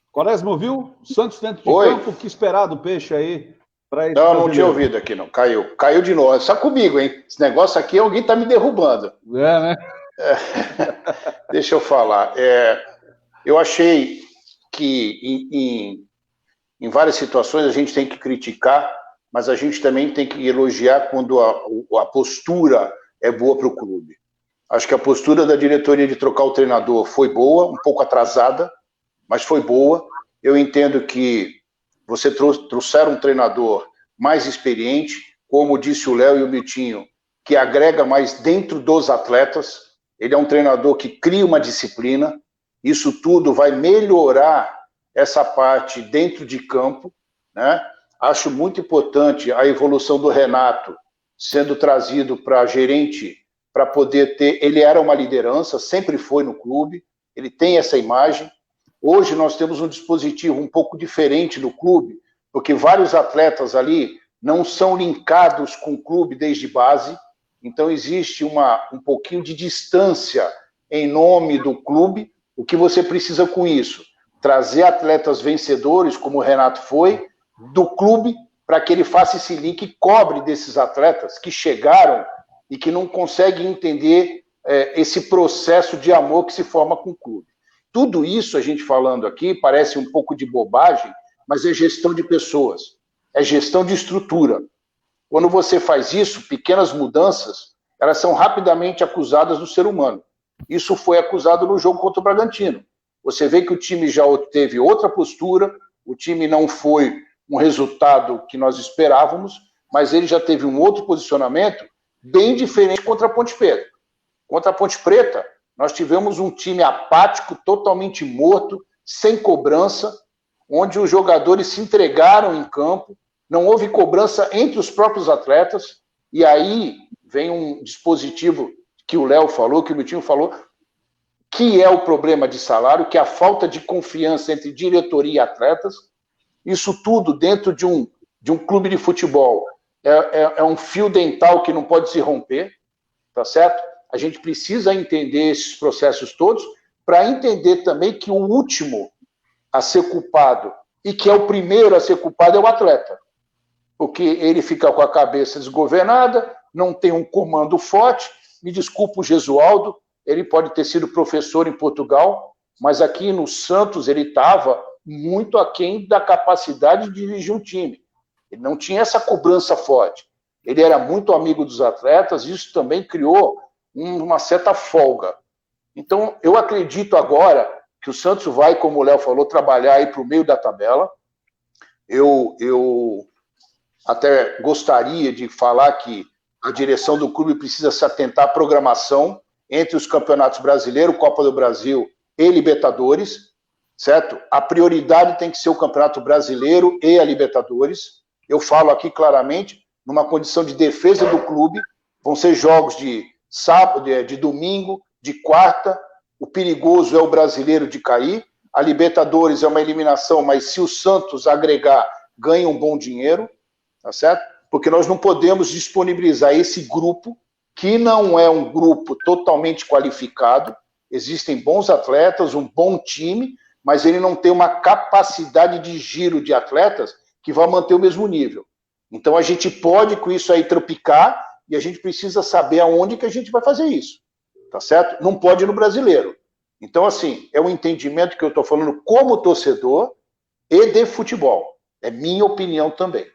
Quaresma, ouviu? Santos dentro de campo, o que esperar do Peixe aí? Não tinha ouvido aqui, não. Caiu de novo. Só comigo, hein? Esse negócio aqui, alguém tá me derrubando. Né? Deixa eu falar. Eu achei que em várias situações a gente tem que criticar, mas a gente também tem que elogiar quando a postura é boa para o clube. Acho que a postura da diretoria de trocar o treinador foi boa, um pouco atrasada, mas foi boa. Eu entendo que você trouxeram um treinador mais experiente, como disse o Léo e o Miltinho, que agrega mais dentro dos atletas. Ele é um treinador que cria uma disciplina. Isso tudo vai melhorar essa parte dentro de campo, né? Acho muito importante a evolução do Renato sendo trazido para gerente, para poder ter... Ele era uma liderança, sempre foi no clube, ele tem essa imagem. Hoje nós temos um dispositivo um pouco diferente no clube, porque vários atletas ali não são linkados com o clube desde base, então existe um pouquinho de distância em nome do clube. O que você precisa com isso? Trazer atletas vencedores, como o Renato foi, do clube, para que ele faça esse link e cobre desses atletas que chegaram e que não conseguem entender esse processo de amor que se forma com o clube. Tudo isso, a gente falando aqui, parece um pouco de bobagem, mas é gestão de pessoas, é gestão de estrutura. Quando você faz isso, pequenas mudanças, elas são rapidamente acusadas do ser humano. Isso foi acusado no jogo contra o Bragantino. Você vê que o time já teve outra postura, o time não foi um resultado que nós esperávamos, mas ele já teve um outro posicionamento bem diferente contra a Ponte Preta. Contra a Ponte Preta, nós tivemos um time apático, totalmente morto, sem cobrança, onde os jogadores se entregaram em campo, não houve cobrança entre os próprios atletas, e aí vem um dispositivo que o Léo falou, que o Miltinho falou, que é o problema de salário, que é a falta de confiança entre diretoria e atletas. Isso tudo dentro de um clube de futebol é um fio dental que não pode se romper, tá certo? A gente precisa entender esses processos todos para entender também que o último a ser culpado e que é o primeiro a ser culpado é o atleta, porque ele fica com a cabeça desgovernada, não tem um comando forte. Me desculpa o Gesualdo, ele pode ter sido professor em Portugal, mas aqui no Santos ele estava muito aquém da capacidade de dirigir um time. Ele não tinha essa cobrança forte. Ele era muito amigo dos atletas, e isso também criou uma certa folga. Então, eu acredito agora que o Santos vai, como o Léo falou, trabalhar aí para o meio da tabela. Eu até gostaria de falar que a direção do clube precisa se atentar à programação entre os campeonatos brasileiro, Copa do Brasil e Libertadores, certo? A prioridade tem que ser o Campeonato Brasileiro e a Libertadores. Eu falo aqui claramente, numa condição de defesa do clube, vão ser jogos de sábado, de domingo, de quarta. O perigoso é o brasileiro de cair. A Libertadores é uma eliminação, mas se o Santos agregar, ganha um bom dinheiro, tá certo? Porque nós não podemos disponibilizar esse grupo, que não é um grupo totalmente qualificado. Existem bons atletas, um bom time, mas ele não tem uma capacidade de giro de atletas que vai manter o mesmo nível. Então a gente pode com isso aí tropicar, e a gente precisa saber aonde que a gente vai fazer isso, tá certo? Não pode no brasileiro. Então, assim, é um entendimento que eu estou falando como torcedor e de futebol. É minha opinião também.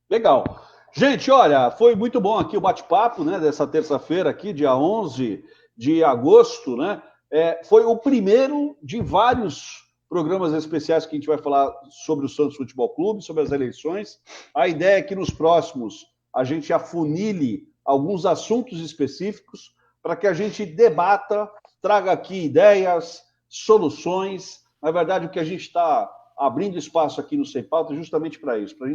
Legal. Gente, olha, foi muito bom aqui o bate-papo, né, dessa terça-feira aqui, dia 11 de agosto, né? Foi o primeiro de vários programas especiais que a gente vai falar sobre o Santos Futebol Clube, sobre as eleições. A ideia é que nos próximos a gente afunile alguns assuntos específicos para que a gente debata, traga aqui ideias, soluções. Na verdade, o que a gente está abrindo espaço aqui no Sem Pauta é justamente para isso, para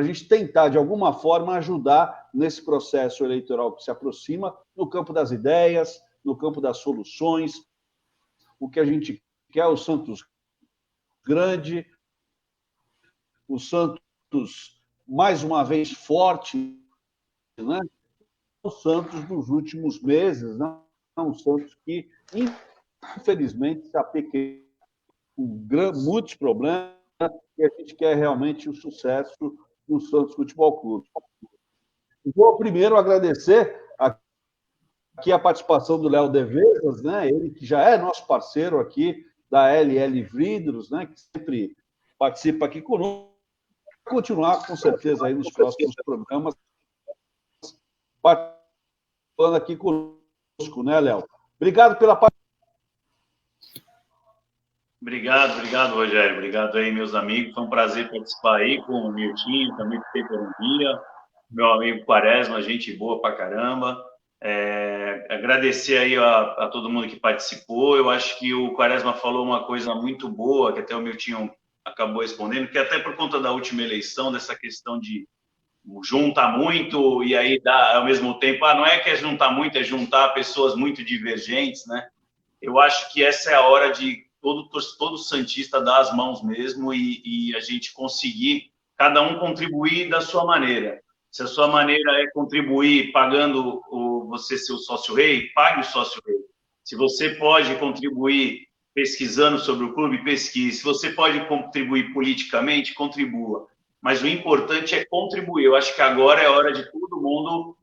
a gente tentar, de alguma forma, ajudar nesse processo eleitoral que se aproxima, no campo das ideias, no campo das soluções. O que a gente quer é o Santos grande, o Santos mais uma vez forte, né? O Santos dos últimos meses, né? Um Santos que, infelizmente, se apequenou com muitos problemas, e a gente quer realmente o sucesso do Santos Futebol Clube. Vou primeiro agradecer aqui a participação do Léo Devesas, né? Ele que já é nosso parceiro aqui da LL Vidros, né? Que sempre participa aqui conosco. Continuar, com certeza, aí nos próximos programas, participando aqui conosco, né, Léo? Obrigado pela participação. Obrigado, Rogério. Obrigado aí, meus amigos. Foi um prazer participar aí com o Miltinho, também fiquei por um dia. Meu amigo Quaresma, gente boa pra caramba. Agradecer aí a todo mundo que participou. Eu acho que o Quaresma falou uma coisa muito boa, que até o Miltinho acabou respondendo, que até por conta da última eleição, dessa questão de juntar muito e aí dá ao mesmo tempo, não é que é juntar muito, é juntar pessoas muito divergentes, né? Eu acho que essa é a hora de todo santista dar as mãos mesmo e a gente conseguir, cada um contribuir da sua maneira. Se a sua maneira é contribuir pagando você ser o sócio-rei, pague o sócio-rei. Se você pode contribuir pesquisando sobre o clube, pesquise. Se você pode contribuir politicamente, contribua. Mas o importante é contribuir. Eu acho que agora é hora de todo mundo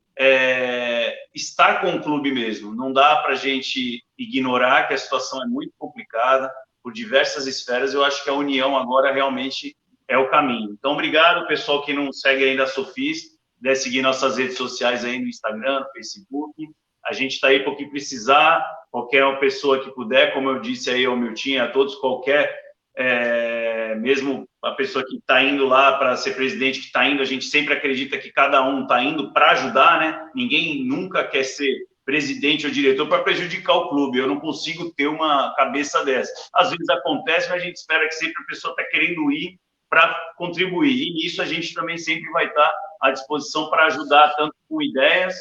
estar com o clube mesmo. Não dá para a gente ignorar que a situação é muito complicada por diversas esferas. Eu acho que a união agora realmente é o caminho. Então, obrigado, pessoal que não segue ainda a Sofis, puder seguir nossas redes sociais aí no Instagram, no Facebook. A gente está aí para o que precisar, qualquer pessoa que puder, como eu disse aí ao Miltinho, a todos, mesmo a pessoa que está indo lá para ser presidente, que está indo, a gente sempre acredita que cada um está indo para ajudar, né? Ninguém nunca quer ser presidente ou diretor para prejudicar o clube. Eu não consigo ter uma cabeça dessa. Às vezes acontece, mas a gente espera que sempre a pessoa está querendo ir para contribuir. E nisso a gente também sempre vai estar à disposição para ajudar, tanto com ideias,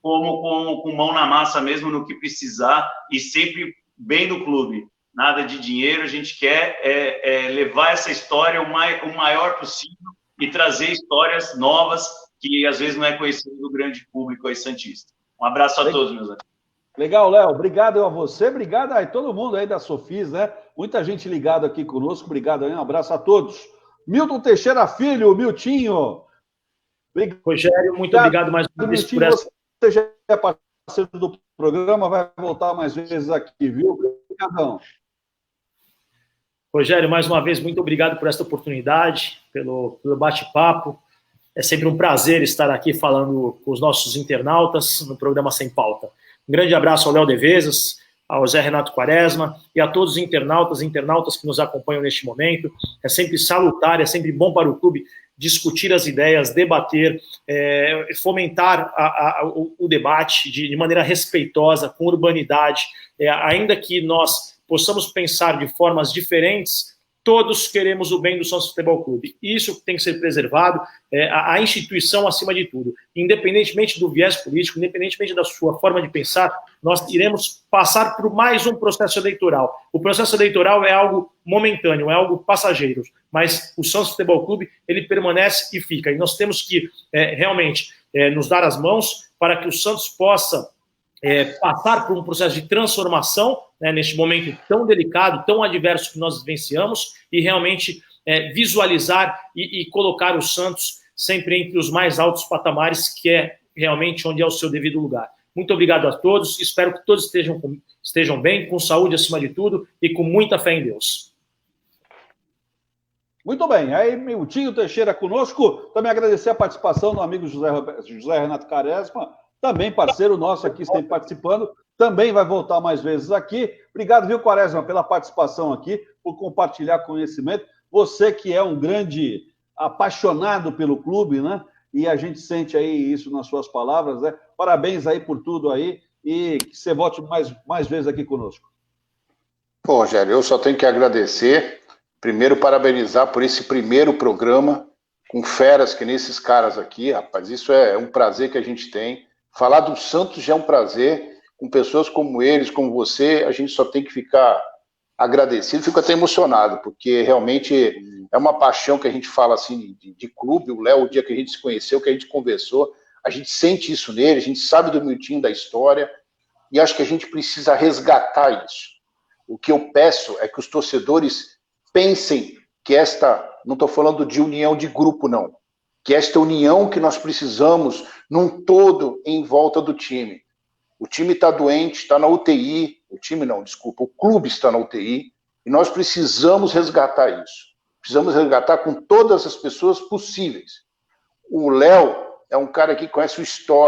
como com mão na massa mesmo, no que precisar, e sempre bem do clube. Nada de dinheiro, a gente quer levar essa história o maior possível e trazer histórias novas que às vezes não é conhecido do grande público aí santista. Um abraço a todos, meus amigos. Legal, Léo. Obrigado a você, obrigado a todo mundo aí da Sofis, né? Muita gente ligada aqui conosco, obrigado aí, um abraço a todos. Milton Teixeira Filho, Miltinho. Obrigado. Rogério, muito obrigado mais uma vez por essa... Você já é parceiro do programa, vai voltar mais vezes aqui, viu? Obrigadão. Rogério, mais uma vez, muito obrigado por esta oportunidade, pelo bate-papo. É sempre um prazer estar aqui falando com os nossos internautas no programa Sem Pauta. Um grande abraço ao Léo Devesas, ao Zé Renato Quaresma e a todos os internautas que nos acompanham neste momento. É sempre salutar, é sempre bom para o clube discutir as ideias, debater, fomentar o debate de maneira respeitosa, com urbanidade, ainda que nós possamos pensar de formas diferentes, todos queremos o bem do Santos Futebol Clube. Isso tem que ser preservado, a instituição acima de tudo. Independentemente do viés político, independentemente da sua forma de pensar, nós iremos passar por mais um processo eleitoral. O processo eleitoral é algo momentâneo, é algo passageiro, mas o Santos Futebol Clube, ele permanece e fica. E nós temos que realmente nos dar as mãos para que o Santos possa passar por um processo de transformação, né, neste momento tão delicado, tão adverso que nós vivenciamos, e realmente visualizar e colocar o Santos sempre entre os mais altos patamares, que é realmente onde é o seu devido lugar. Muito obrigado a todos, espero que todos estejam bem, com saúde acima de tudo e com muita fé em Deus. Muito bem, aí Miltinho Teixeira conosco, também agradecer a participação do amigo José Renato Quaresma, também parceiro nosso aqui, sempre participando, também vai voltar mais vezes aqui. Obrigado, viu, Quaresma, pela participação aqui, por compartilhar conhecimento. Você que é um grande apaixonado pelo clube, né? E a gente sente aí isso nas suas palavras, né? Parabéns aí por tudo aí e que você volte mais vezes aqui conosco. Pô, Rogério, eu só tenho que agradecer, primeiro parabenizar por esse primeiro programa com feras que nem esses caras aqui, rapaz, isso é um prazer que a gente tem. Falar do Santos já é um prazer, com pessoas como eles, como você, a gente só tem que ficar agradecido, fico até emocionado, porque realmente é uma paixão que a gente fala assim de clube. O Léo, o dia que a gente se conheceu, que a gente conversou, a gente sente isso nele, a gente sabe do Miltinho, da história, e acho que a gente precisa resgatar isso. O que eu peço é que os torcedores pensem que não estou falando de união de grupo, não, que esta união que nós precisamos num todo em volta do time. O time está doente, está na UTI, o clube está na UTI, e nós precisamos resgatar isso. Precisamos resgatar com todas as pessoas possíveis. O Léo é um cara que conhece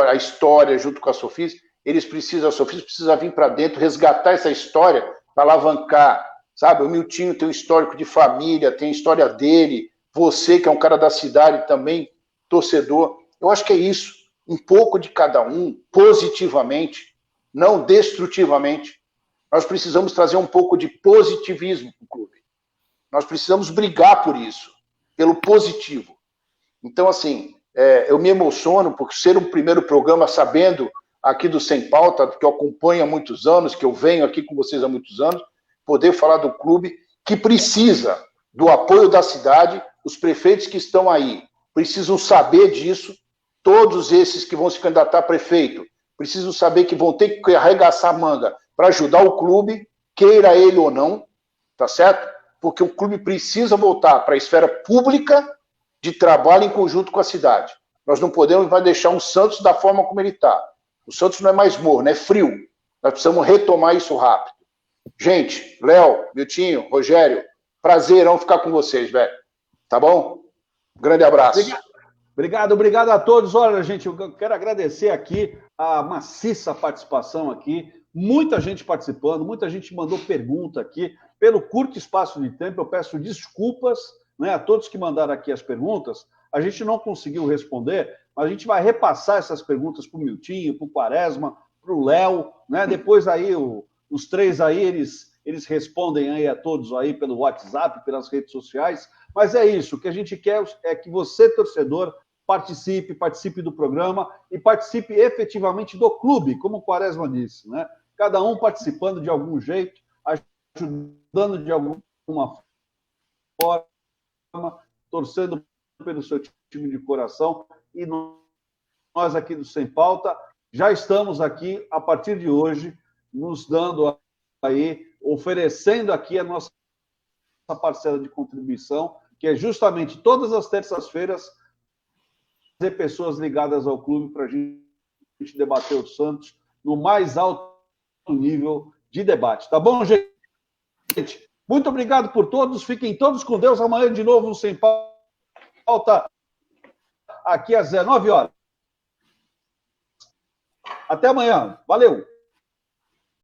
a história junto com a Sofis, a Sofis precisa vir para dentro, resgatar essa história para alavancar, sabe? O Miltinho tem um histórico de família, tem a história dele, você que é um cara da cidade também, torcedor. Eu acho que é isso, um pouco de cada um, positivamente, não destrutivamente. Nós precisamos trazer um pouco de positivismo para o clube. Nós precisamos brigar por isso, pelo positivo. Então, assim, eu me emociono por ser um primeiro programa, sabendo aqui do Sem Pauta, que eu acompanho há muitos anos, que eu venho aqui com vocês há muitos anos, poder falar do clube que precisa do apoio da cidade. Os prefeitos que estão aí precisam saber disso. Todos esses que vão se candidatar a prefeito precisam saber que vão ter que arregaçar a manga para ajudar o clube, queira ele ou não, tá certo? Porque o clube precisa voltar para a esfera pública de trabalho em conjunto com a cidade. Nós não podemos mais deixar um Santos da forma como ele está. O Santos não é mais morno, é frio. Nós precisamos retomar isso rápido. Gente, Léo, Miltinho, Rogério, prazerão ficar com vocês, velho. Tá bom? Grande abraço. Obrigado a todos. Olha, gente, eu quero agradecer aqui a maciça participação aqui. Muita gente participando, muita gente mandou pergunta aqui. Pelo curto espaço de tempo, eu peço desculpas, né, a todos que mandaram aqui as perguntas. A gente não conseguiu responder, mas a gente vai repassar essas perguntas para o Miltinho, para o Quaresma, para o Léo, né? Depois aí, os três aí, eles respondem aí a todos aí pelo WhatsApp, pelas redes sociais. Mas é isso, o que a gente quer é que você, torcedor, participe do programa e participe efetivamente do clube, como o Quaresma disse, né? Cada um participando de algum jeito, ajudando de alguma forma, torcendo pelo seu time de coração. E nós aqui do Sem Pauta já estamos aqui, a partir de hoje, nos dando aí, oferecendo aqui a nossa parcela de contribuição, que é justamente todas as terças-feiras ter pessoas ligadas ao clube para a gente debater o Santos no mais alto nível de debate. Tá bom, gente? Muito obrigado por todos. Fiquem todos com Deus. Amanhã, de novo, no Sem Pauta, aqui às 19 horas. Até amanhã. Valeu!